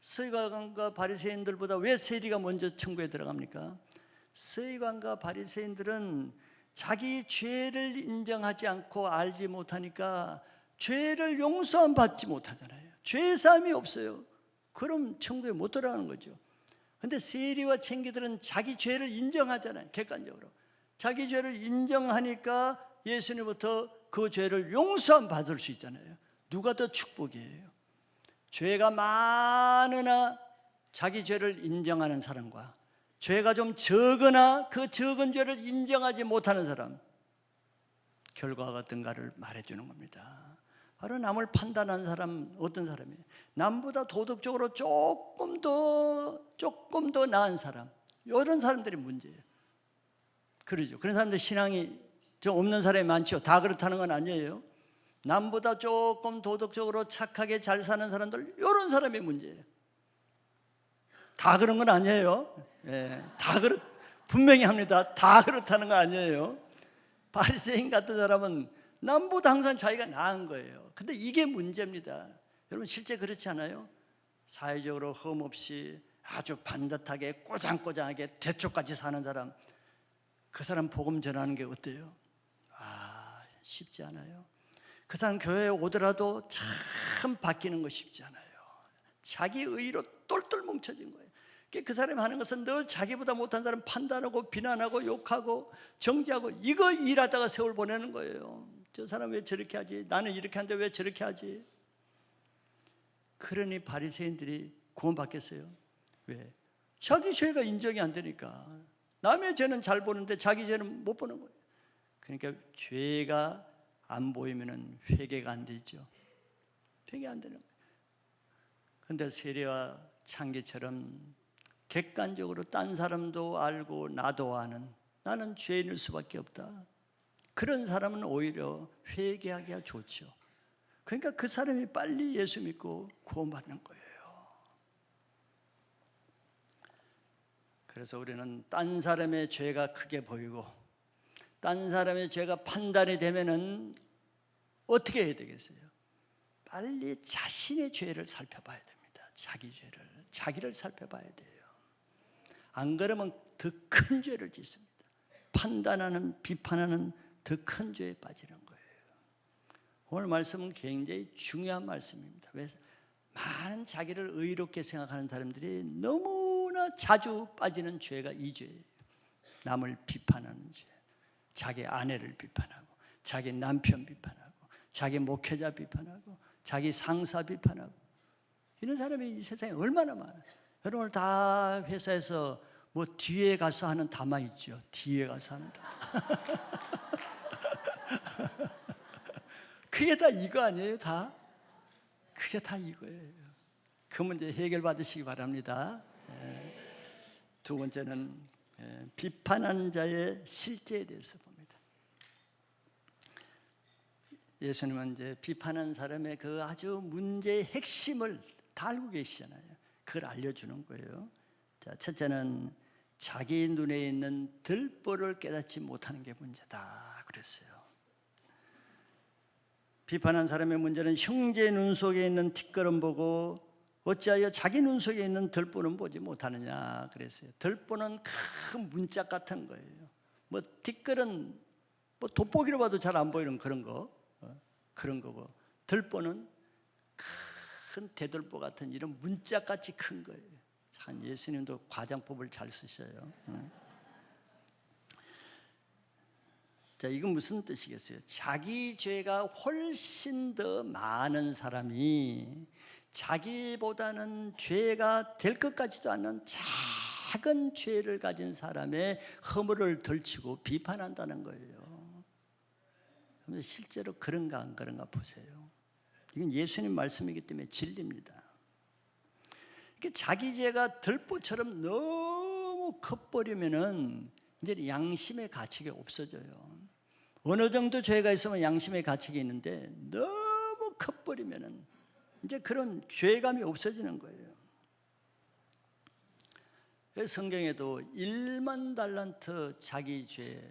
서기관과 바리새인들보다 왜 세리가 먼저 천국에 들어갑니까? 서기관과 바리새인들은 자기 죄를 인정하지 않고 알지 못하니까 죄를 용서함 받지 못하잖아요. 죄사함이 없어요. 그럼 천국에 못 들어가는 거죠. 근데 세리와 창기들은 자기 죄를 인정하잖아요. 객관적으로 자기 죄를 인정하니까 예수님부터 그 죄를 용서함 받을 수 있잖아요. 누가 더 축복이에요? 죄가 많으나 자기 죄를 인정하는 사람과 죄가 좀 적으나 그 적은 죄를 인정하지 못하는 사람, 결과가 어떤가를 말해주는 겁니다. 바로 남을 판단하는 사람, 어떤 사람이에요? 남보다 도덕적으로 조금 더 나은 사람, 이런 사람들이 문제예요. 그러죠. 그런 사람들 신앙이 좀 없는 사람이 많죠. 다 그렇다는 건 아니에요. 남보다 조금 도덕적으로 착하게 잘 사는 사람들, 이런 사람이 문제예요. 다 그런 건 아니에요. 예, 분명히 합니다. 다 그렇다는 건 아니에요. 바리새인 같은 사람은 남보다 항상 자기가 나은 거예요. 근데 이게 문제입니다. 여러분 실제 그렇지 않아요? 사회적으로 흠없이 아주 반듯하게 꼬장꼬장하게 대초까지 사는 사람, 그 사람 복음 전하는 게 어때요? 쉽지 않아요. 그 사람 교회에 오더라도 참 바뀌는 거 쉽지 않아요. 자기 의로 똘똘 뭉쳐진 거예요. 그 사람이 하는 것은 늘 자기보다 못한 사람 판단하고 비난하고 욕하고 정죄하고 이거 일하다가 세월 보내는 거예요. 저 사람 왜 저렇게 하지? 나는 이렇게 하는데 왜 저렇게 하지? 그러니 바리새인들이 구원받겠어요? 왜? 자기 죄가 인정이 안 되니까. 남의 죄는 잘 보는데 자기 죄는 못 보는 거예요. 그러니까 죄가 안 보이면 회개가 안 되죠. 회개 안 되는 거예요. 그런데 세례와 창기처럼 객관적으로 딴 사람도 알고 나도 아는, 나는 죄인일 수밖에 없다, 그런 사람은 오히려 회개하기가 좋죠. 그러니까 그 사람이 빨리 예수 믿고 구원받는 거예요. 그래서 우리는 딴 사람의 죄가 크게 보이고 딴 사람의 죄가 판단이 되면은 어떻게 해야 되겠어요? 빨리 자신의 죄를 살펴봐야 됩니다. 자기 죄를, 자기를 살펴봐야 돼요. 안 그러면 더 큰 죄를 짓습니다. 판단하는, 비판하는 더 큰 죄에 빠지는 거예요. 오늘 말씀은 굉장히 중요한 말씀입니다. 왜? 많은 자기를 의롭게 생각하는 사람들이 너무나 자주 빠지는 죄가 이 죄예요. 남을 비판하는 죄, 자기 아내를 비판하고, 자기 남편 비판하고, 자기 목회자 비판하고, 자기 상사 비판하고, 이런 사람이 이 세상에 얼마나 많아요. 여러분 다 회사에서 뭐 뒤에 가서 하는 담화 있죠. 뒤에 가서 하는 담화. 그게 다 이거 아니에요? 다? 그게 다 이거예요. 그 문제 해결받으시기 바랍니다. 두 번째는 비판하는 자의 실제에 대해서 봅니다. 예수님은 이제 비판한 사람의 그 아주 문제의 핵심을 다 알고 계시잖아요. 그걸 알려주는 거예요. 자, 첫째는 자기 눈에 있는 들보를 깨닫지 못하는 게 문제다 그랬어요. 비판한 사람의 문제는 형제의 눈 속에 있는 티끌은 보고 어찌하여 자기 눈 속에 있는 들보는 보지 못하느냐 그랬어요. 들보는 큰 문짝 같은 거예요. 뭐 티끌은 뭐 돋보기로 봐도 잘 안 보이는 그런 거, 그런 거고, 들보는 큰 대들보 같은 이런 문짝같이 큰 거예요. 참 예수님도 과장법을 잘 쓰셔요. 자, 이건 무슨 뜻이겠어요? 자기 죄가 훨씬 더 많은 사람이 자기보다는 죄가 될 것 같지도 않은 작은 죄를 가진 사람의 허물을 덜치고 비판한다는 거예요. 그런데 실제로 그런가 안 그런가 보세요. 이건 예수님 말씀이기 때문에 진리입니다. 자기 죄가 들보처럼 너무 커버리면은 이제 양심의 가책이 없어져요. 어느 정도 죄가 있으면 양심의 가책이 있는데 너무 커버리면은 이제 그런 죄감이 없어지는 거예요. 성경에도 1만 달란트 자기 죄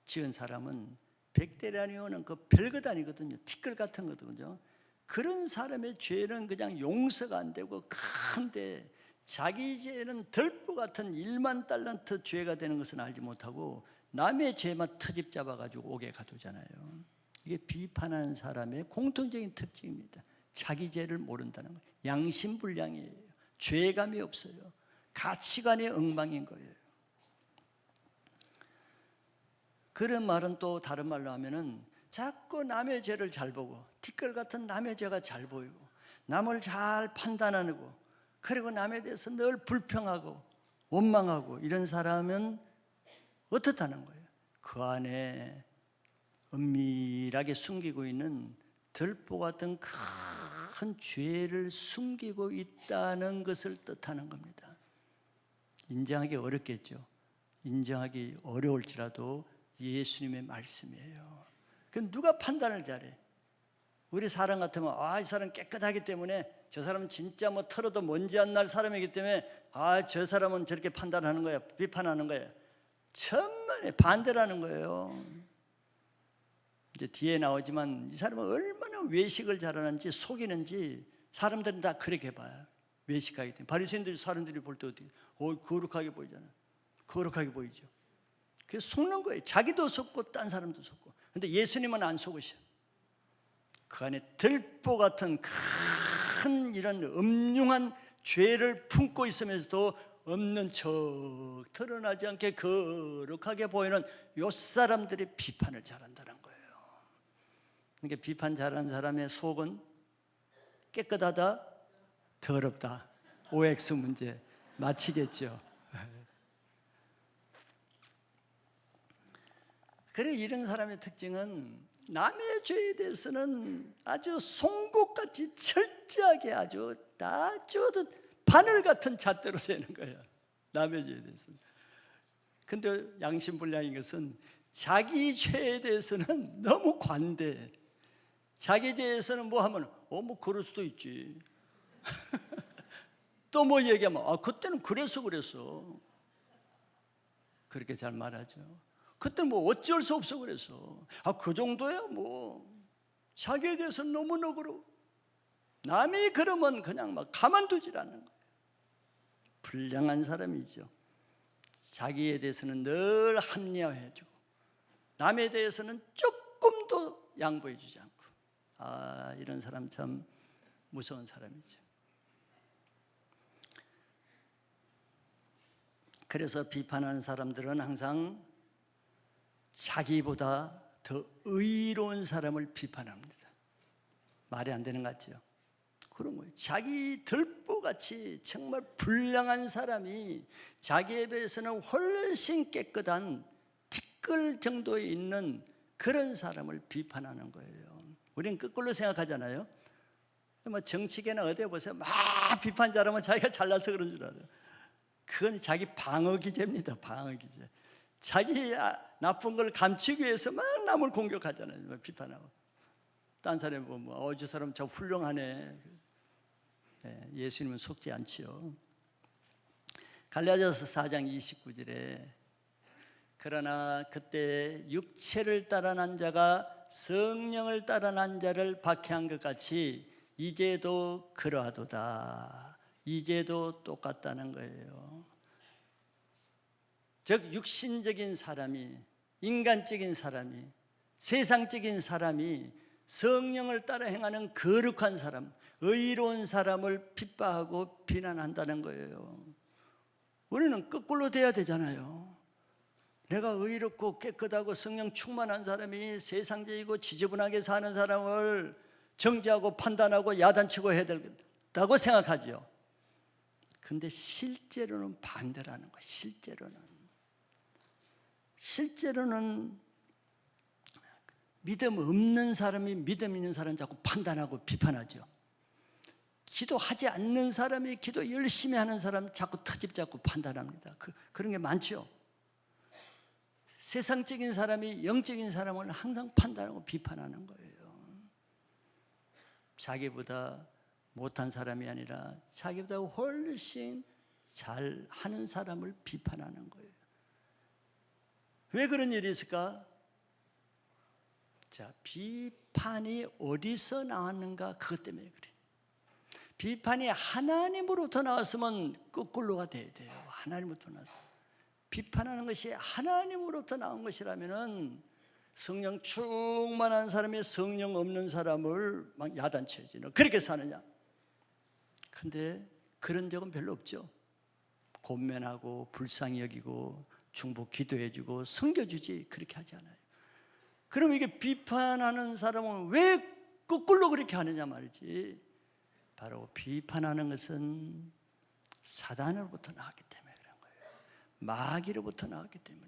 지은 사람은 100대라니오는 그 별것 아니거든요. 티끌 같은 거거든요. 그런 사람의 죄는 그냥 용서가 안 되고 큰데 자기 죄는 들보 같은 1만 달란트 죄가 되는 것은 알지 못하고 남의 죄만 트집 잡아가지고 오게 가두잖아요. 이게 비판하는 사람의 공통적인 특징입니다. 자기 죄를 모른다는 거예요. 양심불량이에요. 죄감이 없어요. 가치관의 엉망인 거예요. 그런 말은 또 다른 말로 하면은 자꾸 남의 죄를 잘 보고 티끌 같은 남의 죄가 잘 보이고 남을 잘 판단하고 그리고 남에 대해서 늘 불평하고 원망하고 이런 사람은 어떻다는 거예요? 그 안에 은밀하게 숨기고 있는 들보 같은 큰 죄를 숨기고 있다는 것을 뜻하는 겁니다. 인정하기 어렵겠죠. 인정하기 어려울지라도 예수님의 말씀이에요. 그럼 누가 판단을 잘해? 우리 사람 같으면 이 사람 깨끗하기 때문에 저 사람은 진짜 뭐 털어도 먼지 안 날 사람이기 때문에 저 사람은 저렇게 판단하는 거야, 비판하는 거야. 천만에 반대라는 거예요. 이제 뒤에 나오지만 이 사람은 얼마나 외식을 잘하는지 속이는지 사람들은 다 그렇게 봐요. 외식하기 때문에. 바리새인들이 사람들이 볼 때 어떻게 거룩하게 보이잖아요. 거룩하게 보이죠. 그래서 속는 거예요. 자기도 속고 딴 사람도 속고. 근데 예수님은 안 속으셔. 그 안에 들보 같은 큰 이런 음흉한 죄를 품고 있으면서도 없는 척 드러나지 않게 거룩하게 보이는 요 사람들이 비판을 잘한다는 거예요. 그러니까 비판 잘하는 사람의 속은 깨끗하다? 더럽다. OX 문제 맞히겠죠. 그래, 이런 사람의 특징은 남의 죄에 대해서는 아주 송곳같이 철저하게 아주 바늘 같은 잣대로 되는 거예요. 남의 죄에 대해서는. 근데 양심불량인 것은 자기 죄에 대해서는 너무 관대해. 자기 죄에서는 뭐 하면 뭐 그럴 수도 있지. 또 뭐 얘기하면 그때는 그래서 그랬어. 그렇게 잘 말하죠. 그때 뭐 어쩔 수 없어 그래서. 그 정도야 뭐. 자기에 대해서는 너무 너그러워. 남이 그러면 그냥 막 가만두질 않는 거예요. 불량한 사람이죠. 자기에 대해서는 늘 합리화해주고 남에 대해서는 조금도 양보해주지 않고. 이런 사람 참 무서운 사람이죠. 그래서 비판하는 사람들은 항상 자기보다 더 의로운 사람을 비판합니다. 말이 안 되는 것 같죠? 그런 거예요. 자기 들보같이 정말 불량한 사람이 자기에 비해서는 훨씬 깨끗한 티끌 정도에 있는 그런 사람을 비판하는 거예요. 우리는 거꾸로 생각하잖아요. 뭐 정치계나 어디에 보세요. 막 비판 잘하면 자기가 잘나서 그런 줄 알아요. 그건 자기 방어 기제입니다. 방어 기제. 자기 나쁜 걸 감추기 위해서 막 남을 공격하잖아요. 비판하고. 딴 사람이 보면 저 사람 참 훌륭하네. 예수님은 속지 않지요. 갈라디아서 4장 29절에 그러나 그때 육체를 따라 난 자가 성령을 따라 난 자를 박해한 것 같이 이제도 그러하도다. 이제도 똑같다는 거예요. 즉 육신적인 사람이, 인간적인 사람이, 세상적인 사람이 성령을 따라 행하는 거룩한 사람, 의로운 사람을 핍박하고 비난한다는 거예요. 우리는 거꾸로 돼야 되잖아요. 내가 의롭고 깨끗하고 성령 충만한 사람이 세상적이고 지저분하게 사는 사람을 정죄하고 판단하고 야단치고 해야 된다고 생각하죠. 근데 실제로는 반대라는 거예요. 실제로는 믿음 없는 사람이 믿음 있는 사람 자꾸 판단하고 비판하죠. 기도하지 않는 사람이 기도 열심히 하는 사람 자꾸 트집 잡고 판단합니다. 그런 게 많죠. 세상적인 사람이 영적인 사람을 항상 판단하고 비판하는 거예요. 자기보다 못한 사람이 아니라 자기보다 훨씬 잘하는 사람을 비판하는 거예요. 왜 그런 일이 있을까? 자, 비판이 어디서 나왔는가? 그것 때문에 그래. 비판이 하나님으로부터 나왔으면 거꾸로가 돼야 돼요. 하나님으로부터 나왔어. 비판하는 것이 하나님으로부터 나온 것이라면은 성령 충만한 사람이 성령 없는 사람을 막 야단쳐야지. 너 그렇게 사느냐? 근데 그런 적은 별로 없죠. 권면하고 불쌍히 여기고 중보 기도해주고 섬겨주지 그렇게 하지 않아요. 그럼 이게 비판하는 사람은 왜 거꾸로 그렇게 하느냐 말이지. 바로 비판하는 것은 사단으로부터 나왔기 때문에 그런 거예요. 마귀로부터 나왔기 때문에.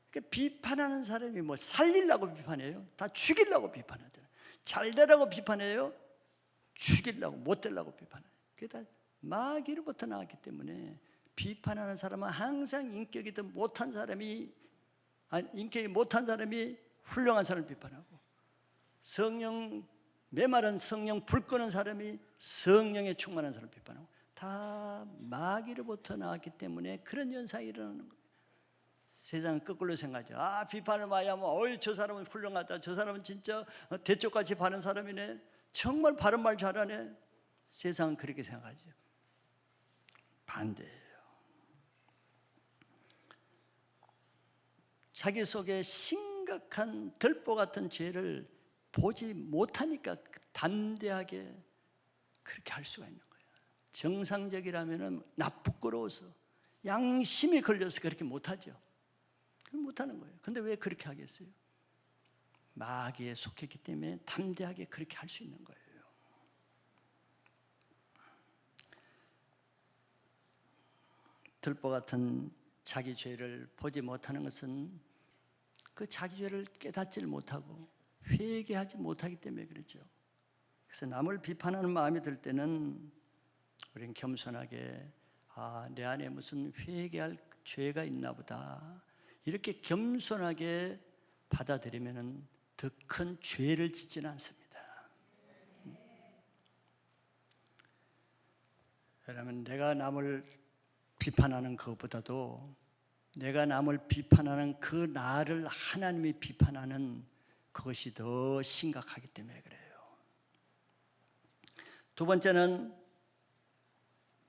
그러니까 비판하는 사람이 뭐 살리려고 비판해요? 다 죽이려고 비판하잖아요. 잘 되라고 비판해요? 죽이려고 못 되려고 비판해요. 그게 다 마귀로부터 나왔기 때문에 비판하는 사람은 항상 인격이 더 못한 사람이 인격이 못한 사람이 훌륭한 사람을 비판하고 성령 메마른 성령 불 끄는 사람이 성령에 충만한 사람을 비판하고 다 마귀로부터 나왔기 때문에 그런 현상이 일어나는 거예요. 세상은 거꾸로 생각하죠. 비판을 많이 하면 저 사람은 훌륭하다. 저 사람은 진짜 대쪽같이 바른 사람이네. 정말 바른 말 잘하네. 세상은 그렇게 생각하죠. 반대예요. 자기 속에 심각한 들보 같은 죄를 보지 못하니까 담대하게 그렇게 할 수가 있는 거예요. 정상적이라면 부끄러워서 양심이 걸려서 그렇게 못하죠. 못하는 거예요. 근데 왜 그렇게 하겠어요? 마귀에 속했기 때문에 담대하게 그렇게 할 수 있는 거예요. 들보 같은 자기 죄를 보지 못하는 것은 그 자기 죄를 깨닫지를 못하고 회개하지 못하기 때문에 그렇죠. 그래서 남을 비판하는 마음이 들 때는 우리는 겸손하게 내 안에 무슨 회개할 죄가 있나 보다 이렇게 겸손하게 받아들이면 더 큰 죄를 짓지는 않습니다. 왜냐하면 내가 남을 비판하는 것보다도 내가 남을 비판하는 그 나를 하나님이 비판하는 그것이 더 심각하기 때문에 그래요. 두 번째는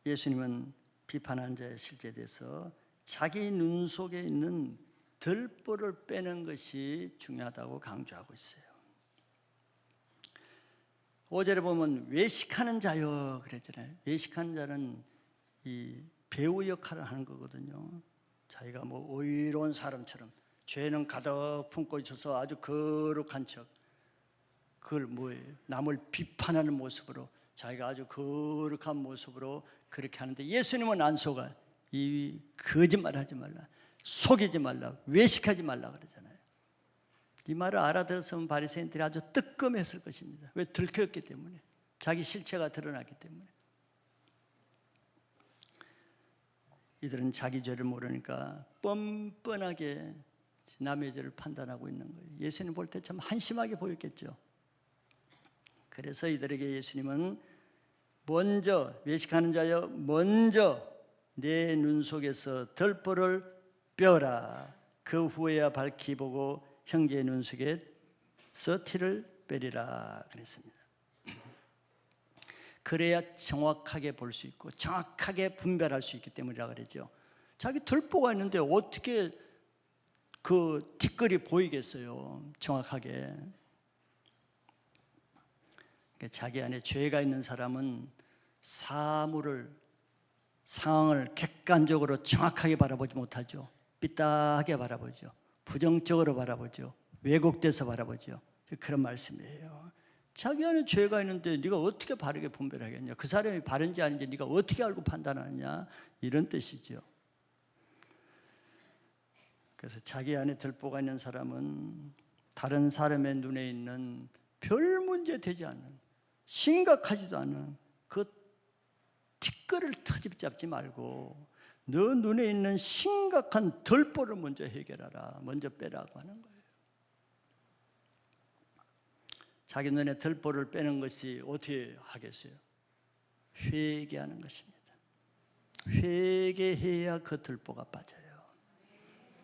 예수님은 비판한 자의 실제에 대해서 자기 눈 속에 있는 들보를 빼는 것이 중요하다고 강조하고 있어요. 5절에 보면 외식하는 자여 그랬잖아요. 외식하는 자는 이 배우 역할을 하는 거거든요. 자기가 뭐 의로운 사람처럼 죄는 가득 품고 있어서 아주 거룩한 척, 그걸 뭐예요? 남을 비판하는 모습으로 자기가 아주 거룩한 모습으로 그렇게 하는데 예수님은 안 속아. 이 거짓말하지 말라, 속이지 말라, 외식하지 말라 그러잖아요. 이 말을 알아들었으면 바리새인들이 아주 뜨끔했을 것입니다. 왜? 들켰기 때문에, 자기 실체가 드러났기 때문에. 이들은 자기 죄를 모르니까 뻔뻔하게 남의 죄를 판단하고 있는 거예요. 예수님 볼 때 참 한심하게 보였겠죠. 그래서 이들에게 예수님은 먼저, 외식하는 자여 먼저 내 눈 속에서 들보를 빼어라. 그 후에야 밝히 보고 형제의 눈 속에서 티를 빼리라 그랬습니다. 그래야 정확하게 볼 수 있고 정확하게 분별할 수 있기 때문이라 그랬죠. 자기 들보가 있는데 어떻게 그 티끌이 보이겠어요, 정확하게. 자기 안에 죄가 있는 사람은 상황을 객관적으로 정확하게 바라보지 못하죠. 삐딱하게 바라보죠. 부정적으로 바라보죠. 왜곡돼서 바라보죠. 그런 말씀이에요. 자기 안에 죄가 있는데 네가 어떻게 바르게 분별하겠냐, 그 사람이 바른지 아닌지 네가 어떻게 알고 판단하느냐, 이런 뜻이죠. 그래서 자기 안에 들보가 있는 사람은 다른 사람의 눈에 있는 별 문제 되지 않는, 심각하지도 않은 그 티끌을 트집잡지 말고 너 눈에 있는 심각한 들보를 먼저 해결하라, 먼저 빼라고 하는 거예요. 자기 눈에 들보를 빼는 것이 어떻게 하겠어요? 회개하는 것입니다. 회개해야 그 들보가 빠져요.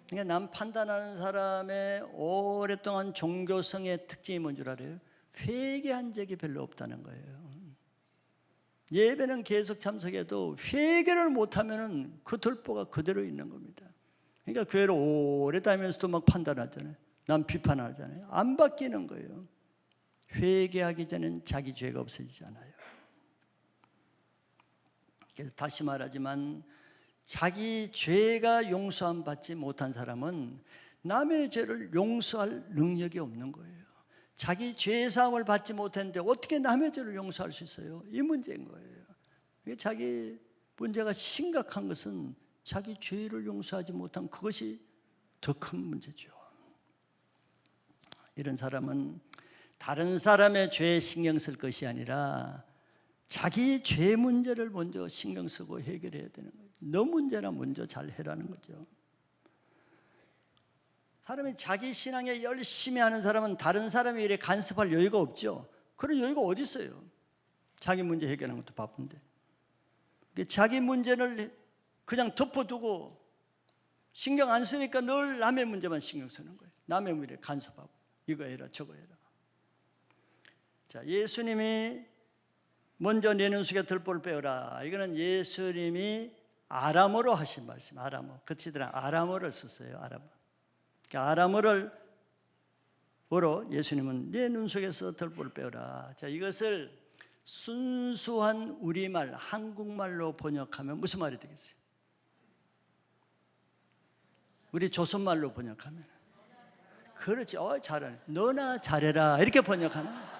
그러니까 남 판단하는 사람의 오랫동안 종교성의 특징이 뭔 줄 알아요? 회개한 적이 별로 없다는 거예요. 예배는 계속 참석해도 회개를 못하면 그 들보가 그대로 있는 겁니다. 그러니까 교회를 오래 다니면서도 막 판단하잖아요. 남 비판하잖아요. 안 바뀌는 거예요. 회개하기 전엔 자기 죄가 없어지잖아요. 그래서 다시 말하지만 자기 죄가 용서함 받지 못한 사람은 남의 죄를 용서할 능력이 없는 거예요. 자기 죄사함을 받지 못했는데 어떻게 남의 죄를 용서할 수 있어요? 이 문제인 거예요. 자기 문제가 심각한 것은 자기 죄를 용서하지 못한 그것이 더 큰 문제죠. 이런 사람은 다른 사람의 죄에 신경 쓸 것이 아니라 자기 죄 문제를 먼저 신경 쓰고 해결해야 되는 거예요. 너 문제나 먼저 잘 해라는 거죠. 사람이 자기 신앙에 열심히 하는 사람은 다른 사람의 일에 간섭할 여유가 없죠. 그런 여유가 어디 있어요? 자기 문제 해결하는 것도 바쁜데. 자기 문제를 그냥 덮어두고 신경 안 쓰니까 늘 남의 문제만 신경 쓰는 거예요. 남의 문제에 간섭하고 이거 해라 저거 해라. 자, 예수님이 먼저 내 눈 속에 들보를 빼어라. 이거는 예수님이 아람어로 하신 말씀. 아람어. 그치들은 아람어를 썼어요. 아람어. 아람어로 예수님은 내 눈 속에서 들보를 빼어라. 자, 이것을 순수한 우리말, 한국말로 번역하면 무슨 말이 되겠어요? 우리 조선말로 번역하면 그렇지. 잘하네. 너나 잘해라. 이렇게 번역하는 거예요.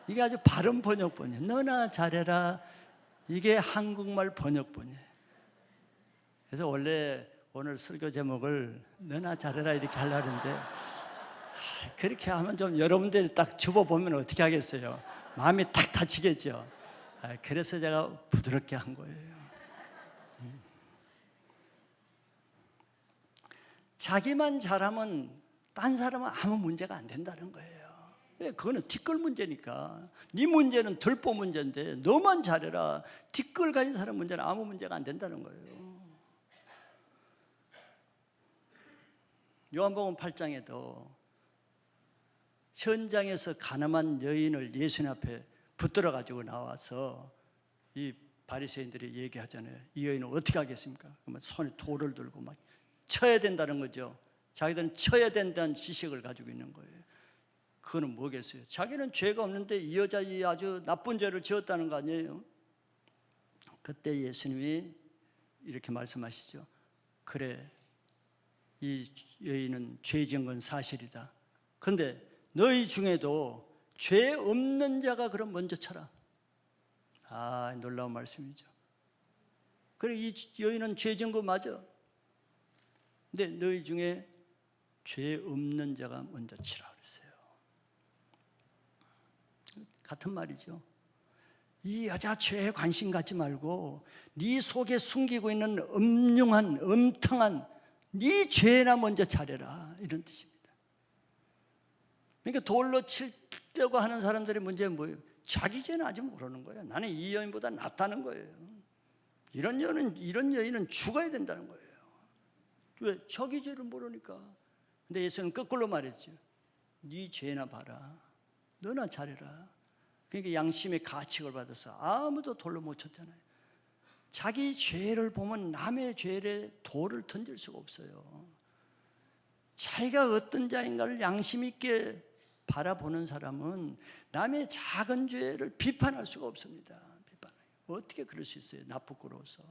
이게 아주 바른 번역본이에요. 너나 잘해라. 이게 한국말 번역본이에요. 그래서 원래 오늘 설교 제목을 너나 잘해라 이렇게 하려고 했는데 그렇게 하면 좀 여러분들이 딱 줍어보면 어떻게 하겠어요? 마음이 탁 다치겠죠. 그래서 제가 부드럽게 한 거예요. 자기만 잘하면 딴 사람은 아무 문제가 안 된다는 거예요. 그거는 뒷걸 문제니까. 네 문제는 덜보 문제인데 너만 잘해라. 뒷걸 가진 사람 문제는 아무 문제가 안 된다는 거예요. 요한복음 8장에도 현장에서 가늠한 여인을 예수님 앞에 붙들어 가지고 나와서 이 바리새인들이 얘기하잖아요. 이 여인은 어떻게 하겠습니까? 그러면 손에 돌을 들고 막 쳐야 된다는 거죠. 자기들은 쳐야 된다는 지식을 가지고 있는 거예요. 그거는 뭐겠어요? 자기는 죄가 없는데 이 여자 이 아주 나쁜 죄를 지었다는 거 아니에요? 그때 예수님이 이렇게 말씀하시죠. 그래, 이 여인은 죄 지은 건 사실이다. 그런데 너희 중에도 죄 없는 자가 그럼 먼저 쳐라. 아, 놀라운 말씀이죠. 그래, 이 여인은 죄 지은 거 맞아. 근데 너희 중에 죄 없는 자가 먼저 치라 그랬어요. 같은 말이죠. 이 여자 죄에 관심 갖지 말고 네 속에 숨기고 있는 음흉한 음탕한 네 죄나 먼저 잘해라, 이런 뜻입니다. 그러니까 돌로 치려고 하는 사람들의 문제는 뭐예요? 자기 죄는 아직 모르는 거예요. 나는 이 여인보다 낫다는 거예요. 이런 여인은 죽어야 된다는 거예요. 왜? 자기 죄를 모르니까. 근데 예수는 거꾸로 말했죠. 네 죄나 봐라. 너나 잘해라. 그러니까 양심의 가책을 받아서 아무도 돌로 못 쳤잖아요. 자기 죄를 보면 남의 죄에 돌을 던질 수가 없어요. 자기가 어떤 자인가를 양심 있게 바라보는 사람은 남의 작은 죄를 비판할 수가 없습니다. 어떻게 그럴 수 있어요? 나 부끄러워서.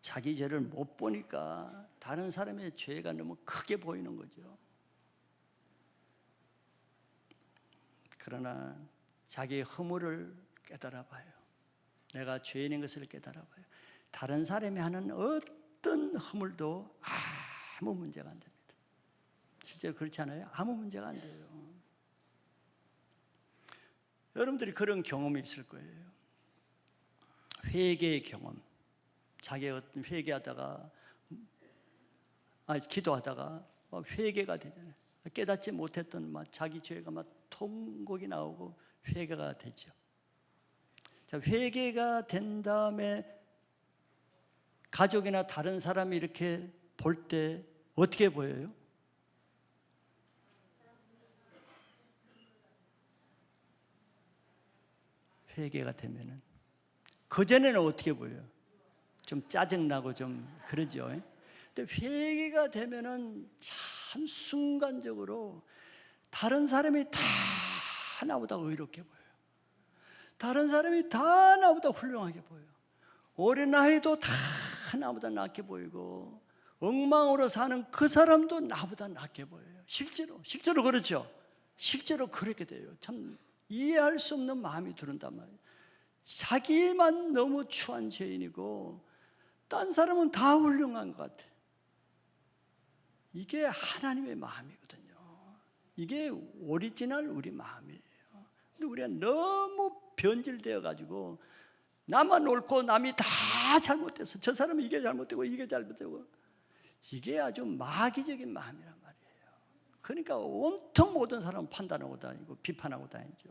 자기 죄를 못 보니까 다른 사람의 죄가 너무 크게 보이는 거죠. 그러나 자기의 허물을 깨달아 봐요. 내가 죄인인 것을 깨달아 봐요. 다른 사람이 하는 어떤 허물도 아무 문제가 안 됩니다. 실제로 그렇지 않아요? 아무 문제가 안 돼요. 여러분들이 그런 경험이 있을 거예요. 회개의 경험. 자기가 어떤 회개하다가 기도하다가 회개가 되잖아요. 깨닫지 못했던 자기 죄가 통곡이 나오고 회개가 되죠. 자, 회개가 된 다음에 가족이나 다른 사람이 이렇게 볼 때 어떻게 보여요? 회개가 되면은 그전에는 어떻게 보여요? 좀 짜증나고 좀 그러죠. 근데 회개가 되면은 참 순간적으로 다른 사람이 다 나보다 의롭게 보여요. 다른 사람이 다 나보다 훌륭하게 보여요. 어린 아이도 다 나보다 낫게 보이고 엉망으로 사는 그 사람도 나보다 낫게 보여요. 실제로 그렇죠. 실제로 그렇게 돼요. 참 이해할 수 없는 마음이 드는단 말이에요. 자기만 너무 추한 죄인이고 딴 사람은 다 훌륭한 것 같아. 이게 하나님의 마음이거든요. 이게 오리지널 우리 마음이에요. 근데 우리가 너무 변질되어 가지고 나만 옳고 남이 다 잘못돼서 저 사람은 이게 잘못되고 이게 잘못되고 이게 아주 마귀적인 마음이란 말이에요. 그러니까 온통 모든 사람은 판단하고 다니고 비판하고 다니죠.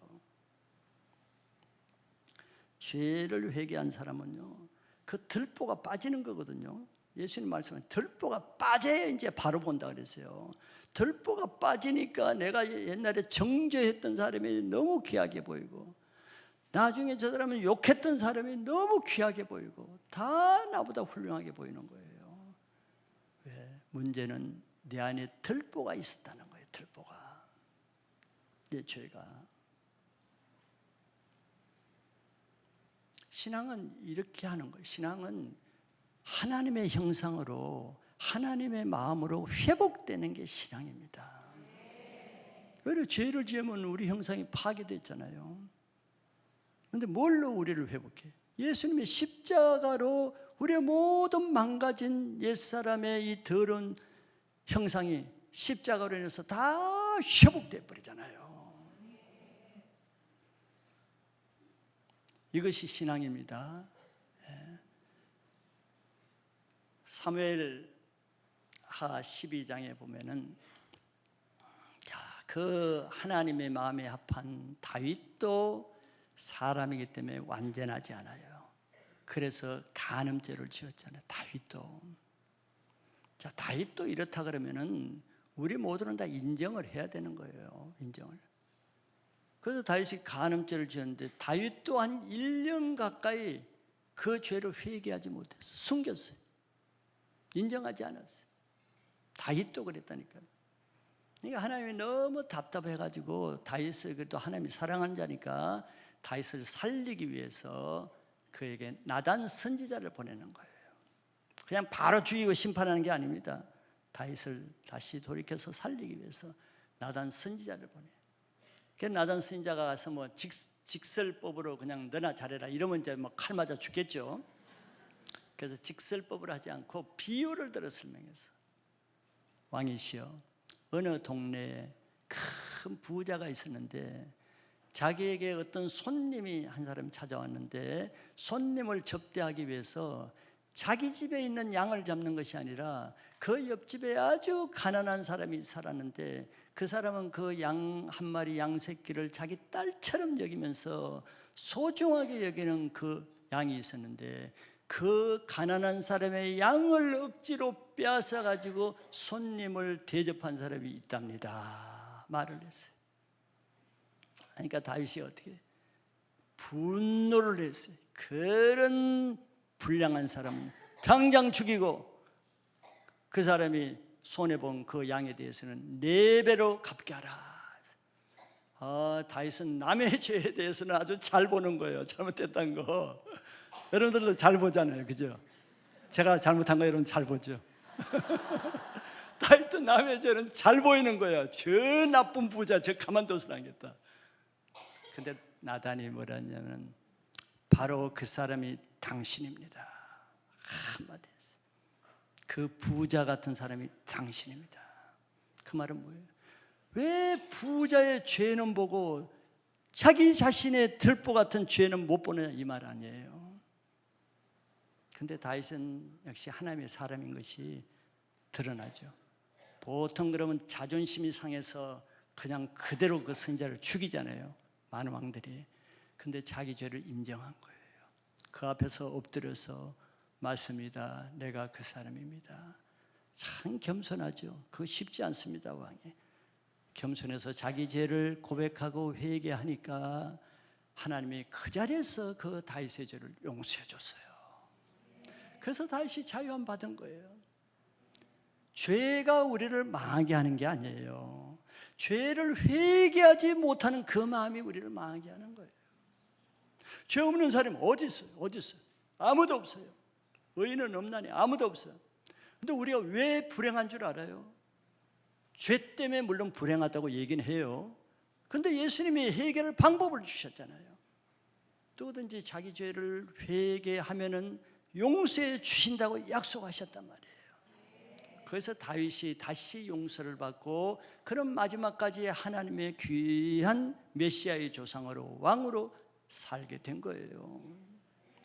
죄를 회개한 사람은요, 그 들보가 빠지는 거거든요. 예수님 말씀은 들보가 빠져야 이제 바로 본다 그랬어요. 들보가 빠지니까 내가 옛날에 정죄했던 사람이 너무 귀하게 보이고 나중에 저 사람은 욕했던 사람이 너무 귀하게 보이고 다 나보다 훌륭하게 보이는 거예요. 왜? 문제는 내 안에 들보가 있었다는 거예요. 들보가. 내 죄가. 신앙은 이렇게 하는 거예요. 신앙은 하나님의 형상으로 하나님의 마음으로 회복되는 게 신앙입니다. 왜 죄를 지으면 우리 형상이 파괴됐잖아요. 그런데 뭘로 우리를 회복해? 예수님의 십자가로 우리의 모든 망가진 옛사람의 이 더러운 형상이 십자가로 인해서 다 회복돼 버리잖아요. 이것이 신앙입니다. 사무엘하 12장에 보면은 그 하나님의 마음에 합한 다윗도 사람이기 때문에 완전하지 않아요. 그래서 간음죄를 지었잖아요. 다윗도. 자, 다윗도 이렇다 그러면은 우리 모두는 다 인정을 해야 되는 거예요. 인정을. 그래서 다윗이 간음죄를 지었는데 다윗도 한 1년 가까이 그 죄를 회개하지 못했어요. 숨겼어요. 인정하지 않았어요. 다윗도 그랬다니까요. 그러니까 하나님이 너무 답답해가지고 다윗을, 그래도 하나님이 사랑한 자니까 다윗을 살리기 위해서 그에게 나단 선지자를 보내는 거예요. 그냥 바로 죽이고 심판하는 게 아닙니다. 다윗을 다시 돌이켜서 살리기 위해서 나단 선지자를 보내요. 그래서 나단 선지자가 가서 뭐 직설법으로 그냥 너나 잘해라 이러면 이제 뭐 칼 맞아 죽겠죠. 그래서 직설법을 하지 않고 비유를 들어 설명해서, 왕이시여, 어느 동네에 큰 부자가 있었는데 자기에게 어떤 손님이 한 사람 찾아왔는데 손님을 접대하기 위해서 자기 집에 있는 양을 잡는 것이 아니라 그 옆집에 아주 가난한 사람이 살았는데 그 사람은 그 양 한 마리 양 새끼를 자기 딸처럼 여기면서 소중하게 여기는 그 양이 있었는데 그 가난한 사람의 양을 억지로 빼앗아 가지고 손님을 대접한 사람이 있답니다. 말을 했어요. 그러니까 다윗이 어떻게 분노를 했어요. 그런 불량한 사람은 당장 죽이고 그 사람이 손해본 그 양에 대해서는 4배로 갚게 하라. 다윗은 남의 죄에 대해서는 아주 잘 보는 거예요. 잘못됐다는 거. 여러분들도 잘 보잖아요, 그죠? 제가 잘못한 거 여러분 잘 보죠? 다윗도 남의 죄는 잘 보이는 거예요. 저 나쁜 부자, 저 가만둬서는 안 겠다. 근데 나단이 뭐라냐면 바로 그 사람이 당신입니다. 한마디 했어요. 그 부자 같은 사람이 당신입니다. 그 말은 뭐예요? 왜 부자의 죄는 보고 자기 자신의 들보 같은 죄는 못 보느냐, 이 말 아니에요. 근데 다윗은 역시 하나님의 사람인 것이 드러나죠. 보통 그러면 자존심이 상해서 그냥 그대로 그 선지자를 죽이잖아요, 많은 왕들이. 근데 자기 죄를 인정한 거예요. 그 앞에서 엎드려서 맞습니다, 내가 그 사람입니다. 참 겸손하죠. 그거 쉽지 않습니다. 왕이 겸손해서 자기 죄를 고백하고 회개하니까 하나님이 그 자리에서 그 다윗의 죄를 용서해 줬어요. 그래서 다윗이 자유함 받은 거예요. 죄가 우리를 망하게 하는 게 아니에요. 죄를 회개하지 못하는 그 마음이 우리를 망하게 하는 거예요. 죄 없는 사람이 어디 있어요? 어디 있어요? 아무도 없어요. 의인은 없나니 아무도 없어요. 근데 우리가 왜 불행한 줄 알아요? 죄 때문에 물론 불행하다고 얘기는 해요. 근데 예수님이 해결할 방법을 주셨잖아요. 누구든지 자기 죄를 회개하면은 용서해 주신다고 약속하셨단 말이에요. 그래서 다윗이 다시 용서를 받고 그런 마지막까지 하나님의 귀한 메시아의 조상으로, 왕으로 살게 된 거예요.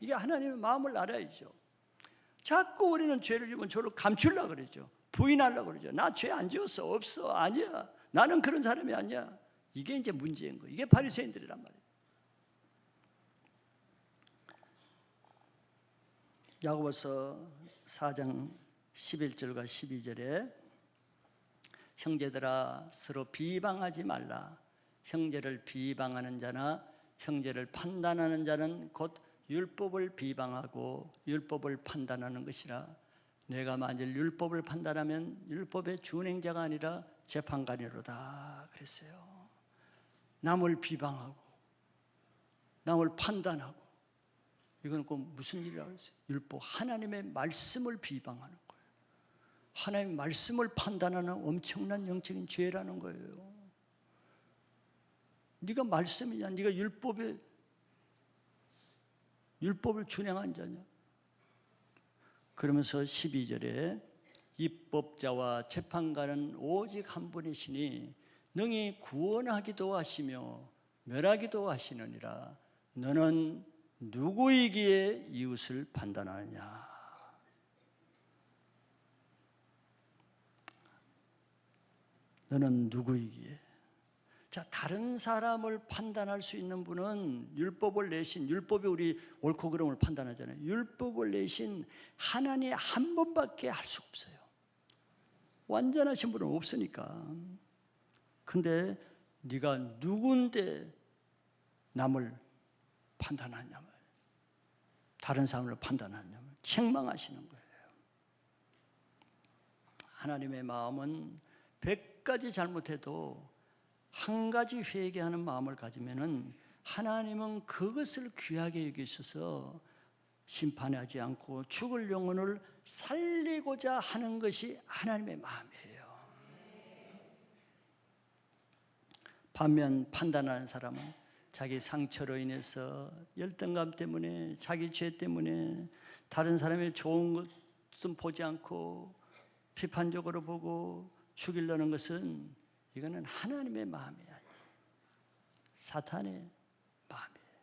이게 하나님의 마음을 알아야죠. 자꾸 우리는 죄를 지으면 저를 감추려고 그러죠. 부인하려고 그러죠. 나 죄 안 지었어. 없어. 아니야. 나는 그런 사람이 아니야. 이게 이제 문제인 거예요. 이게 바리새인들이란 말이에요. 야고보서 4장 11절과 12절에 형제들아 서로 비방하지 말라. 형제를 비방하는 자나 형제를 판단하는 자는 곧 율법을 비방하고 율법을 판단하는 것이라. 내가 만일 율법을 판단하면 율법의 준행자가 아니라 재판관이로다 그랬어요. 남을 비방하고 남을 판단하고 이건 꼭 무슨 일이라고 했어요? 율법, 하나님의 말씀을 비방하는 거예요. 하나님의 말씀을 판단하는 엄청난 영적인 죄라는 거예요. 네가 말씀이냐, 네가 율법을 준행한 자냐? 그러면서 12절에 입법자와 재판관은 오직 한 분이시니 능히 구원하기도 하시며 멸하기도 하시느니라. 너는 누구이기에 이웃을 판단하느냐? 너는 누구이기에? 자, 다른 사람을 판단할 수 있는 분은 율법을 내신, 율법이 우리 옳고 그름을 판단하잖아요. 율법을 내신 하나님 한 분밖에 할 수 없어요. 완전하신 분은 없으니까. 근데 네가 누군데 남을 판단하냐면, 다른 사람을 판단하냐면 책망하시는 거예요. 하나님의 마음은 100가지 잘못해도 한 가지 회개하는 마음을 가지면은 하나님은 그것을 귀하게 여기셔서 심판하지 않고 죽을 영혼을 살리고자 하는 것이 하나님의 마음이에요. 반면 판단하는 사람은 자기 상처로 인해서 열등감 때문에, 자기 죄 때문에 다른 사람의 좋은 것은 보지 않고 비판적으로 보고 죽이려는 것은, 이거는 하나님의 마음이 아니에요. 사탄의 마음이에요.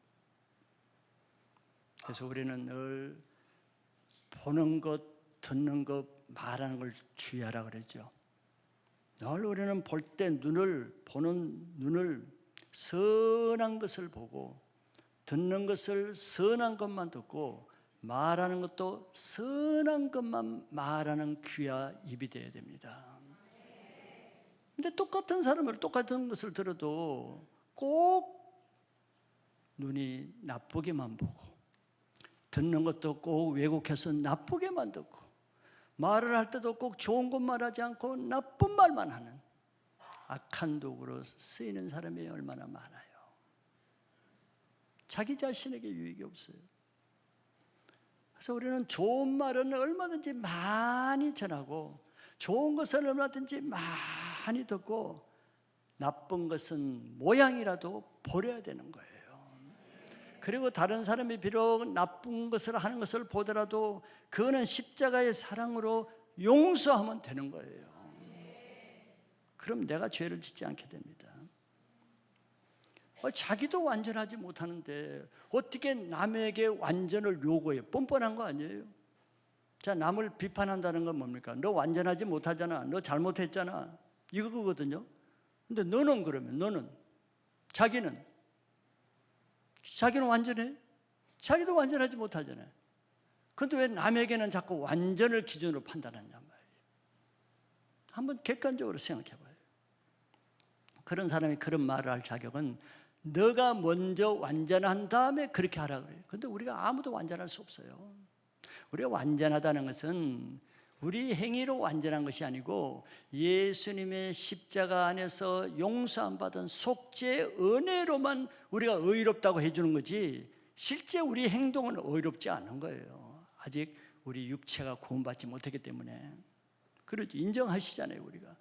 그래서 우리는 늘 보는 것, 듣는 것, 말하는 걸 주의하라 그러죠. 늘 우리는 볼 때 보는 눈을 선한 것을 보고, 듣는 것을 선한 것만 듣고, 말하는 것도 선한 것만 말하는 귀와 입이 되어야 됩니다. 근데 똑같은 사람을 똑같은 것을 들어도 꼭 눈이 나쁘게만 보고, 듣는 것도 꼭 왜곡해서 나쁘게만 듣고, 말을 할 때도 꼭 좋은 것만 하지 않고 나쁜 말만 하는 악한 도구로 쓰이는 사람이 얼마나 많아요. 자기 자신에게 유익이 없어요. 그래서 우리는 좋은 말은 얼마든지 많이 전하고, 좋은 것은 얼마든지 많이 듣고, 나쁜 것은 모양이라도 버려야 되는 거예요. 그리고 다른 사람이 비록 나쁜 것을 하는 것을 보더라도 그거는 십자가의 사랑으로 용서하면 되는 거예요. 그럼 내가 죄를 짓지 않게 됩니다. 자기도 완전하지 못하는데 어떻게 남에게 완전을 요구해요? 뻔뻔한 거 아니에요? 자, 남을 비판한다는 건 뭡니까? 너 완전하지 못하잖아, 너 잘못했잖아, 이거거든요. 근데 너는, 그러면 너는, 자기는 완전해? 자기도 완전하지 못하잖아요. 그런데 왜 남에게는 자꾸 완전을 기준으로 판단하냐 말이에요. 한번 객관적으로 생각해 봐요. 그런 사람이 그런 말을 할 자격은 너가 먼저 완전한 다음에 그렇게 하라 그래요. 그런데 우리가 아무도 완전할 수 없어요. 우리가 완전하다는 것은 우리 행위로 완전한 것이 아니고 예수님의 십자가 안에서 용서안 받은 속죄의 은혜로만 우리가 의롭다고 해주는 거지, 실제 우리 행동은 의롭지 않은 거예요. 아직 우리 육체가 구원받지 못했기 때문에. 그렇죠. 인정하시잖아요, 우리가.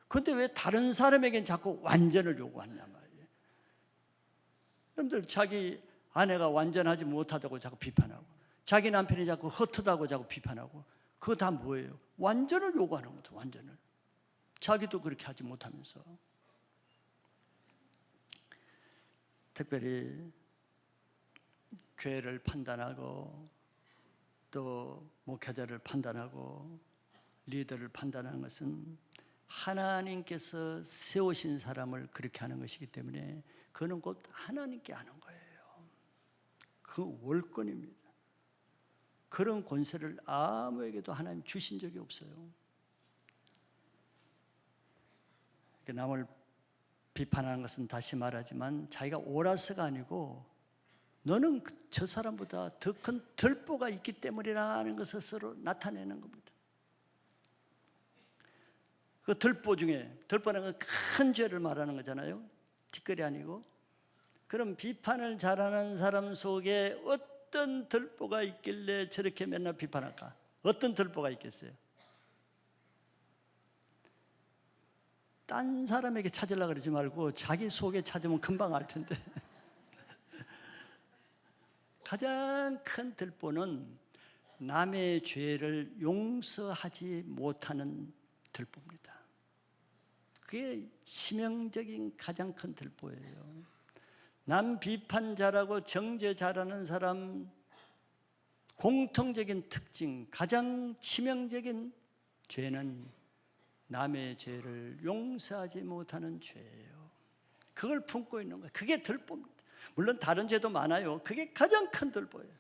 그런데 왜 다른 사람에겐 자꾸 완전을 요구하냐 말이에요. 여러분들, 자기 아내가 완전하지 못하다고 자꾸 비판하고, 자기 남편이 자꾸 허트다고 자꾸 비판하고, 그거 다 뭐예요? 완전을 요구하는 거죠. 완전을. 자기도 그렇게 하지 못하면서. 특별히 교회를 판단하고, 또 목회자를 판단하고, 리더를 판단하는 것은 하나님께서 세우신 사람을 그렇게 하는 것이기 때문에 그는 곧 하나님께 하는 거예요. 그 월권입니다. 그런 권세를 아무에게도 하나님 주신 적이 없어요. 남을 비판하는 것은 다시 말하지만 자기가 옳아서가 아니고 너는 저 사람보다 더 큰 들보가 있기 때문이라는 것을 스스로 나타내는 겁니다. 그 들보 중에, 들보는 큰 죄를 말하는 거잖아요. 티끌이 아니고. 그럼 비판을 잘하는 사람 속에 어떤 들보가 있길래 저렇게 맨날 비판할까? 어떤 들보가 있겠어요? 딴 사람에게 찾으려고 그러지 말고 자기 속에 찾으면 금방 알 텐데. 가장 큰 들보는 남의 죄를 용서하지 못하는 들보입니다. 그게 치명적인 가장 큰 들보예요. 남 비판 잘하고 정죄 잘하는 사람 공통적인 특징, 가장 치명적인 죄는 남의 죄를 용서하지 못하는 죄예요. 그걸 품고 있는 거예요. 그게 들보입니다. 물론 다른 죄도 많아요. 그게 가장 큰 들보예요.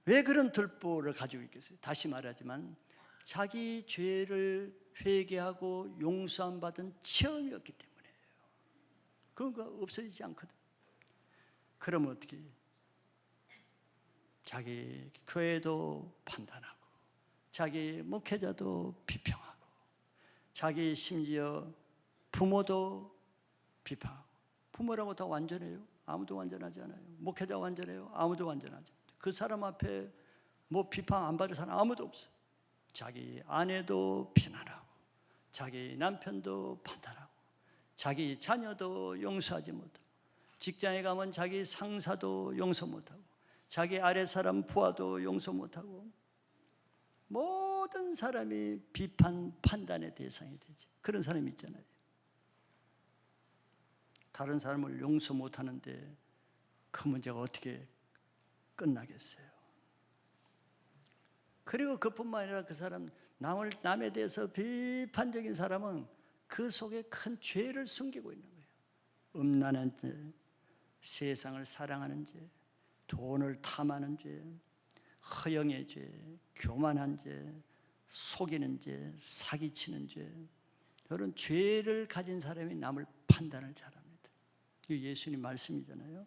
왜 그런 들보를 가지고 있겠어요? 다시 말하지만 자기 죄를 회개하고 용서함 받은 체험이었기 때문이에요. 그거 없어지지 않거든. 그러면 어떻게 해요? 자기 교회도 판단하고, 자기 목회자도 비평하고, 자기 심지어 부모도 비판하고. 부모라고 다 완전해요? 아무도 완전하지 않아요. 목회자 완전해요? 아무도 완전하지 않아요. 그 사람 앞에 뭐 비판 안 받을 사람 아무도 없어요. 자기 아내도 비난하고, 자기 남편도 판단하고, 자기 자녀도 용서하지 못하고, 직장에 가면 자기 상사도 용서 못하고, 자기 아래 사람 부하도 용서 못하고, 모든 사람이 비판, 판단의 대상이 되지. 그런 사람이 있잖아요. 다른 사람을 용서 못하는데 그 문제가 어떻게 끝나겠어요? 그리고 그뿐만 아니라 그 사람, 남에 대해서 비판적인 사람은 그 속에 큰 죄를 숨기고 있는 거예요. 음란한 죄, 세상을 사랑하는 죄, 돈을 탐하는 죄, 허영의 죄, 교만한 죄, 속이는 죄, 사기치는 죄, 이런 죄를 가진 사람이 남을 판단을 잘합니다. 이게 예수님 말씀이잖아요.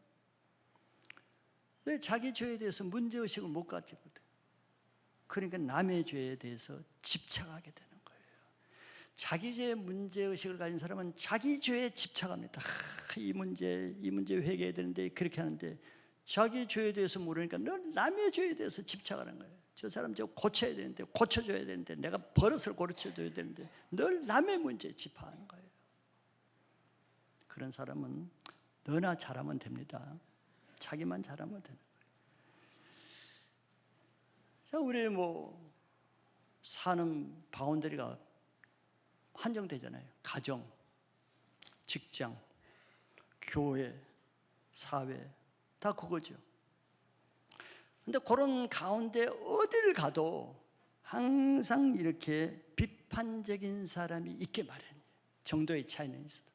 왜 자기 죄에 대해서 문제의식을 못 가지거든? 그러니까 남의 죄에 대해서 집착하게 되는 거예요. 자기 죄의 문제의식을 가진 사람은 자기 죄에 집착합니다. 이 문제 회개해야 되는데 그렇게 하는데, 자기 죄에 대해서 모르니까 늘 남의 죄에 대해서 집착하는 거예요. 저 사람 저 고쳐야 되는데, 고쳐줘야 되는데, 내가 버릇을 고쳐줘야 되는데 늘 남의 문제에 집착하는 거예요. 그런 사람은 너나 잘하면 됩니다. 자기만 잘하면 되는 거예요. 자, 우리 사는 바운더리가 한정되잖아요. 가정, 직장, 교회, 사회, 다 그거죠. 근데 그런 가운데 어딜 가도 항상 이렇게 비판적인 사람이 있게 마련이에요. 정도의 차이는 있어도.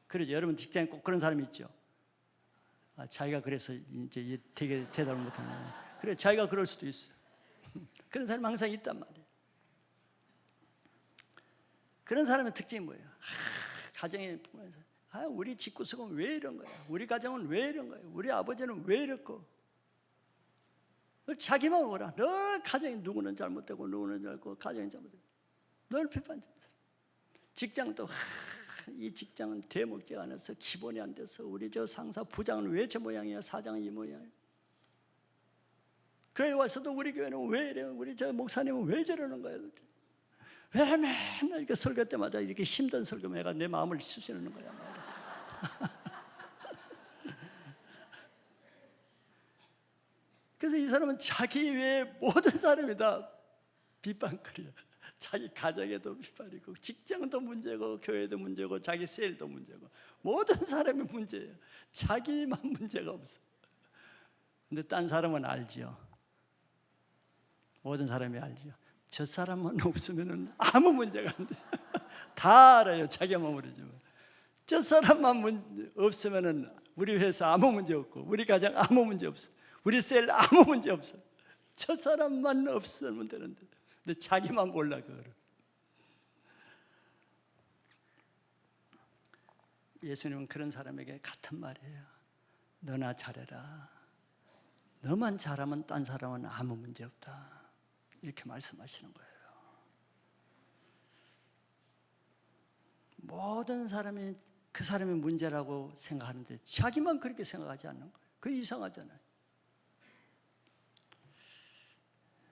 그래서 여러분 직장에 꼭 그런 사람이 있죠. 자기가 그래서 이제 되게 대답을 못하네. 그래, 자기가 그럴 수도 있어. 그런 사람이 항상 있단 말이에요. 그런 사람의 특징이 뭐예요? 가정에 보면서 우리 집구석은 왜 이런 거야? 우리 가정은 왜 이런 거야? 우리 아버지는 왜 이랬고? 자기만 뭐라? 늘 가정이 누구는 잘못되고 누구는 잘못되고 가정이 잘못되고 늘 비판적인 사람. 직장도 이 직장은 되먹지가 않아서 기본이 안 돼서 우리 저 상사 부장은 왜 저 모양이야? 사장은 이 모양이야? 교회 와서도 우리 교회는 왜 이래? 우리 저 목사님은 왜 저러는 거야? 왜 맨날 이렇게 설교 때마다 이렇게 힘든 설교만 해가 내 마음을 쑤시는 거야. 그래서 이 사람은 자기 외에 모든 사람이 다 비판거리야. 자기 가정에도 비판이고, 직장도 문제고, 교회도 문제고, 자기 세일도 문제고, 모든 사람이 문제예요. 자기만 문제가 없어. 근데 딴 사람은 알죠. 모든 사람이 알죠. 저 사람만 없으면 아무 문제가 안 돼. 다 알아요. 자기만 모르지만. 저 사람만 없으면 우리 회사 아무 문제 없고, 우리 가정 아무 문제 없어. 우리 셀 아무 문제 없어. 저 사람만 없으면 되는데, 근데 자기만 몰라 그거를. 예수님은 그런 사람에게 같은 말이에요. 너나 잘해라. 너만 잘하면 딴 사람은 아무 문제 없다. 이렇게 말씀하시는 거예요. 모든 사람이 그 사람이 문제라고 생각하는데 자기만 그렇게 생각하지 않는 거예요. 그게 이상하잖아요.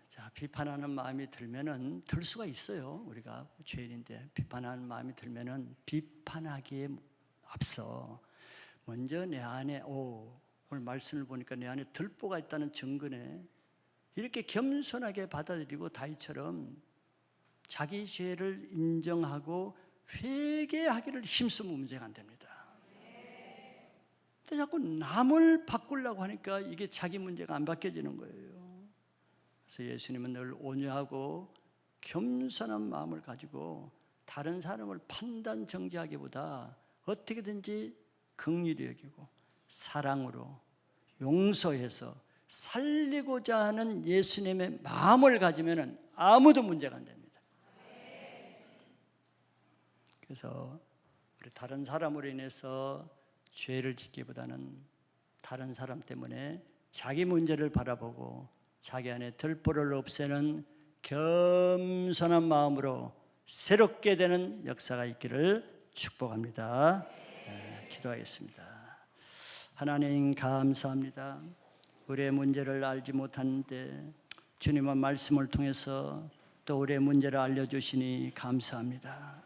자, 비판하는 마음이 들면은 들 수가 있어요. 우리가 죄인인데 비판하는 마음이 들면은 비판하기에 앞서 먼저 내 안에 오늘 말씀을 보니까 내 안에 들보가 있다는 증거네. 이렇게 겸손하게 받아들이고 다윗처럼 자기 죄를 인정하고 회개하기를 힘쓰면 문제가 안 됩니다. 근데 자꾸 남을 바꾸려고 하니까 이게 자기 문제가 안 바뀌어지는 거예요. 그래서 예수님은 늘 온유하고 겸손한 마음을 가지고 다른 사람을 판단 정죄하기보다 어떻게든지 긍휼히 여기고 사랑으로 용서해서 살리고자 하는 예수님의 마음을 가지면 아무도 문제가 안 됩니다. 그래서 우리 다른 사람으로 인해서 죄를 짓기보다는 다른 사람 때문에 자기 문제를 바라보고 자기 안에 들보를 없애는 겸손한 마음으로 새롭게 되는 역사가 있기를 축복합니다. 기도하겠습니다. 하나님 감사합니다. 우리의 문제를 알지 못하는데 주님의 말씀을 통해서 또 우리의 문제를 알려주시니 감사합니다.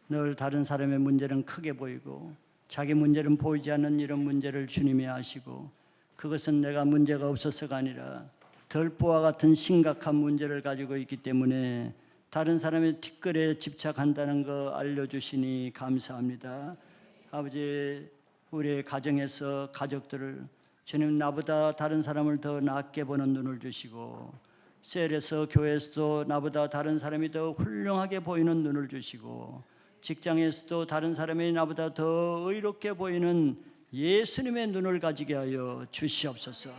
늘 다른 사람의 문제는 크게 보이고 자기 문제는 보이지 않는 이런 문제를 주님이 아시고 그것은 내가 문제가 없어서가 아니라 들보와 같은 심각한 문제를 가지고 있기 때문에 다른 사람의 뒷거래에 집착한다는 거 알려주시니 감사합니다. 아버지, 우리의 가정에서 가족들을 주님 나보다 다른 사람을 더 낮게 보는 눈을 주시고 셀에서 교회에서도 나보다 다른 사람이 더 훌륭하게 보이는 눈을 주시고 직장에서도 다른 사람이 나보다 더 의롭게 보이는 예수님의 눈을 가지게 하여 주시옵소서.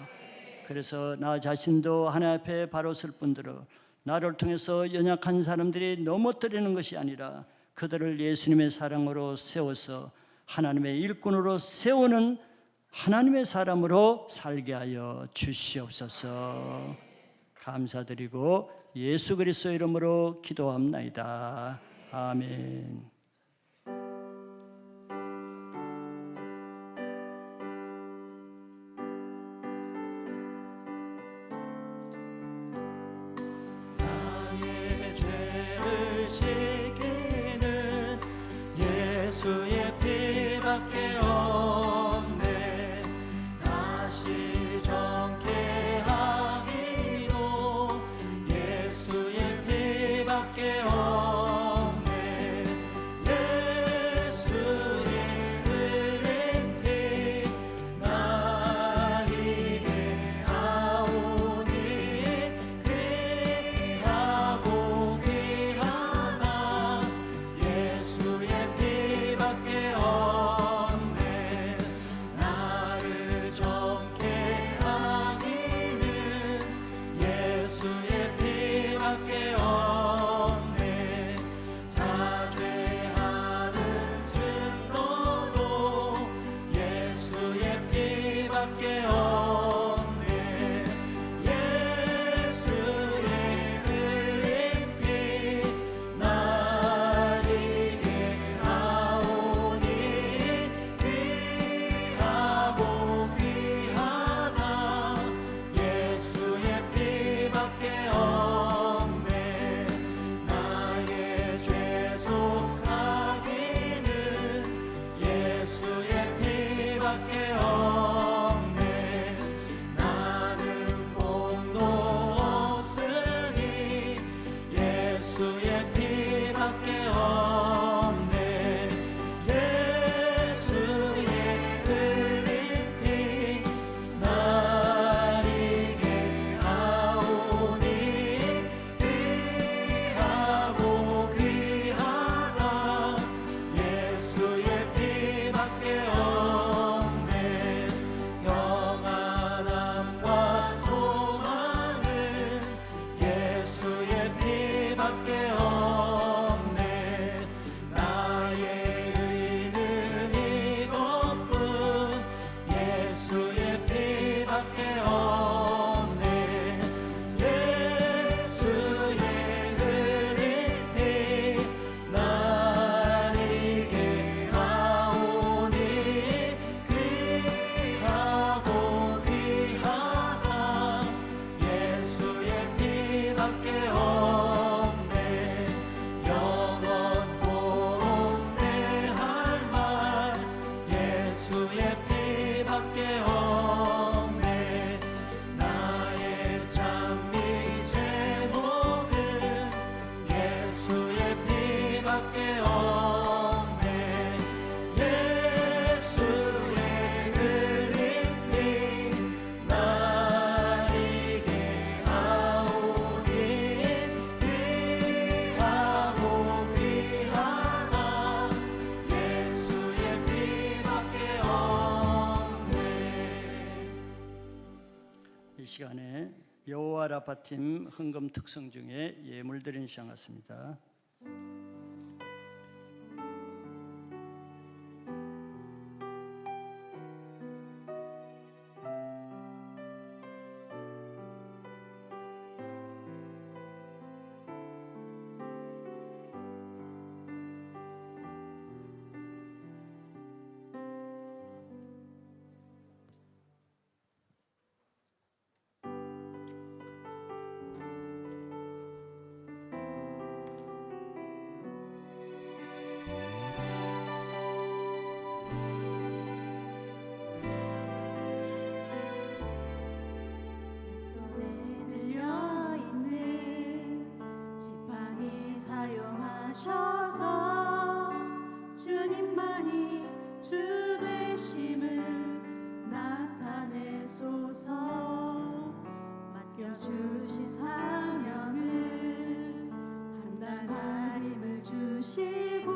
그래서 나 자신도 하나님 앞에 바로 설 뿐더러 나를 통해서 연약한 사람들이 넘어뜨리는 것이 아니라 그들을 예수님의 사랑으로 세워서 하나님의 일꾼으로 세우는 하나님의 사람으로 살게 하여 주시옵소서. 감사드리고 예수 그리스도 이름으로 기도합나이다. 아멘. 나의 죄를 씻기는 예수의 피밖에 없네. 다시 정케하기도 예수의 피밖에 없네. 예수의 흘린 피 날 이게 하오니 귀하고 귀하다. 예수의 피밖에 없네. 없네. 예수의 흘린 피 나에게 아우니 귀하고 귀하다. 예수의 피밖에 없네. 이 시간에 여호와 라파팀 헌금 특성 중에 예물드리는 시간 같습니다. 손에 들려있는 지팡이 사용하셔서 주님만이 주 되심을 나타내소서. 맡겨주신 사명을 감당할 힘을 주시고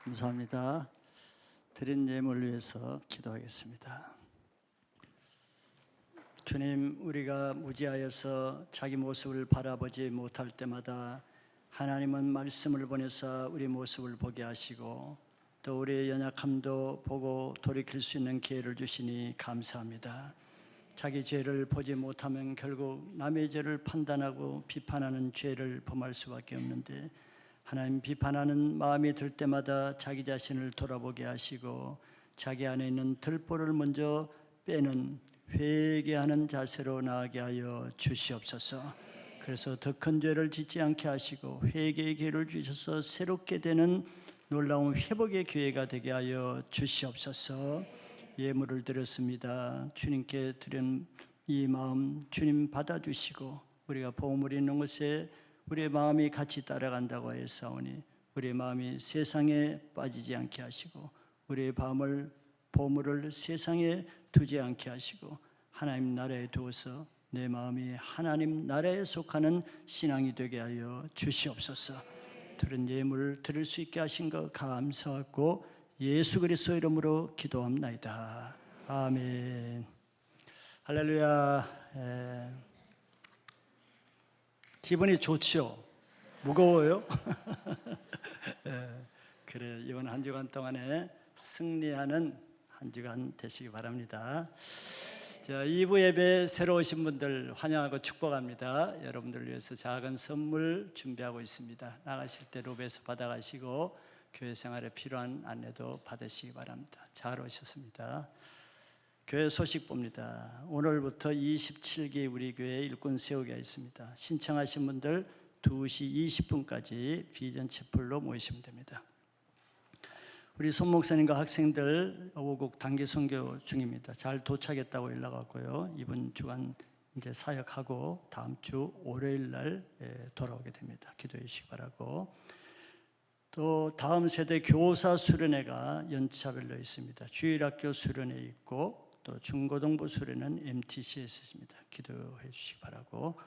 감사합니다. 드린 예물을 위해서 기도하겠습니다. 주님, 우리가 무지하여서 자기 모습을 바라보지 못할 때마다 하나님은 말씀을 보내사 우리 모습을 보게 하시고 또 우리의 연약함도 보고 돌이킬 수 있는 기회를 주시니 감사합니다. 자기 죄를 보지 못하면 결국 남의 죄를 판단하고 비판하는 죄를 범할 수밖에 없는데 하나님, 비판하는 마음이 들 때마다 자기 자신을 돌아보게 하시고 자기 안에 있는 들보를 먼저 빼는 회개하는 자세로 나아가게 하여 주시옵소서. 그래서 더 큰 죄를 짓지 않게 하시고 회개의 기회를 주셔서 새롭게 되는 놀라운 회복의 기회가 되게 하여 주시옵소서. 예물을 드렸습니다. 주님께 드린 이 마음 주님 받아주시고 우리가 보물이 있는 곳에 우리의 마음이 같이 따라간다고 하였사오니 우리의 마음이 세상에 빠지지 않게 하시고 우리의 보물을 세상에 두지 않게 하시고 하나님 나라에 두어서 내 마음이 하나님 나라에 속하는 신앙이 되게 하여 주시옵소서. 들은 예물을 드릴 수 있게 하신 것 감사하고 예수 그리스도 이름으로 기도합나이다. 아멘. 할렐루야. 기분이 좋죠? 무거워요? 그래, 이번 한 주간 동안에 승리하는 한 주간 되시기 바랍니다. 자, 2부 예배 새로 오신 분들 환영하고 축복합니다. 여러분들을 위해서 작은 선물 준비하고 있습니다. 나가실 때 로비에서 받아가시고 교회 생활에 필요한 안내도 받으시기 바랍니다. 잘 오셨습니다. 교회 소식 봅니다. 오늘부터 27기 우리 교회 일꾼 세우기가 있습니다. 신청하신 분들 2시 20분까지 비전 채플로 모이시면 됩니다. 우리 손 목사님과 학생들 오곡 단기 선교 중입니다. 잘 도착했다고 연락 왔고요. 이번 주간 이제 사역하고 다음 주 월요일 날 돌아오게 됩니다. 기도해 주시기 바라고. 또 다음 세대 교사 수련회가 연차별로 있습니다. 주일학교 수련회 있고 또 중고등부 수련회는 MTC에 있습니다. 기도해 주시기 바라고.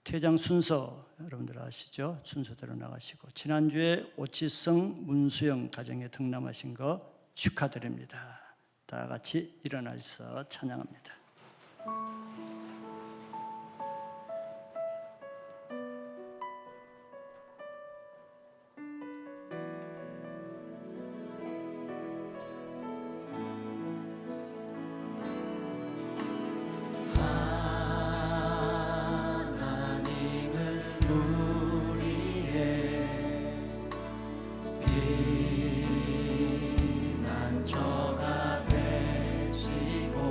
퇴장 순서 여러분들 아시죠? 순서대로 나가시고 지난주에 오치성 문수영 가정에 등남하신 거 축하드립니다. 다 같이 일어나서 찬양합니다. 피난처가 되시고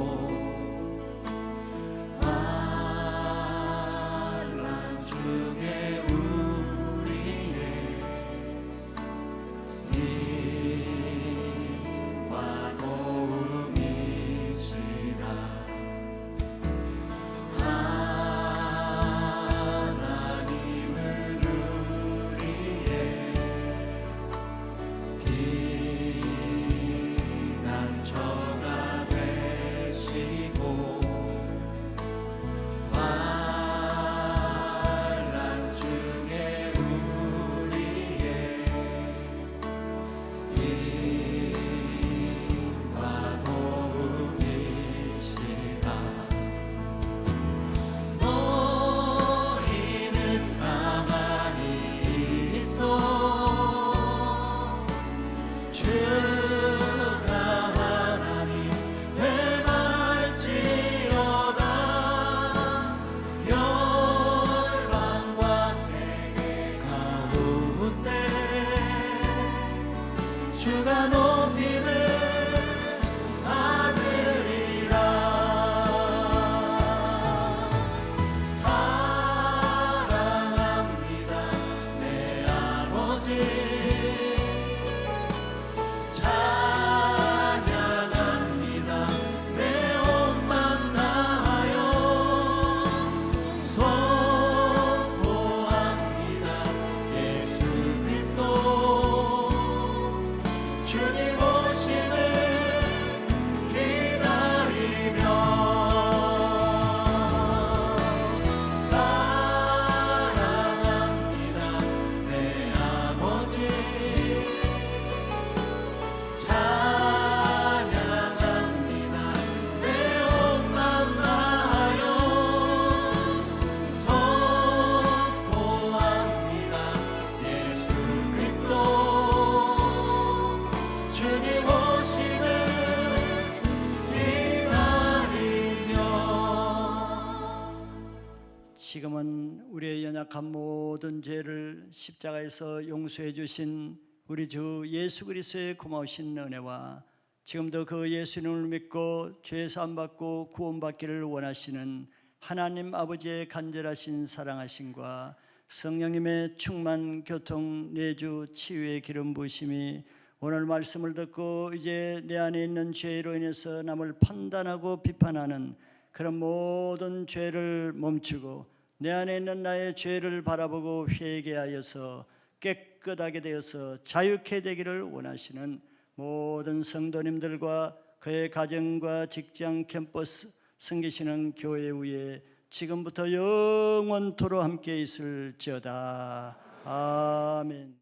우리의 연약한 모든 죄를 십자가에서 용서해 주신 우리 주 예수 그리스도의 고마우신 은혜와 지금도 그 예수님을 믿고 죄 사함 받고 구원받기를 원하시는 하나님 아버지의 간절하신 사랑하심과 성령님의 충만 교통 내주 치유의 기름 부으심이 오늘 말씀을 듣고 이제 내 안에 있는 죄로 인해서 남을 판단하고 비판하는 그런 모든 죄를 멈추고 내 안에 있는 나의 죄를 바라보고 회개하여서 깨끗하게 되어서 자유케 되기를 원하시는 모든 성도님들과 그의 가정과 직장 캠퍼스 섬기시는 교회 위에 지금부터 영원토록 함께 있을지어다. 아멘.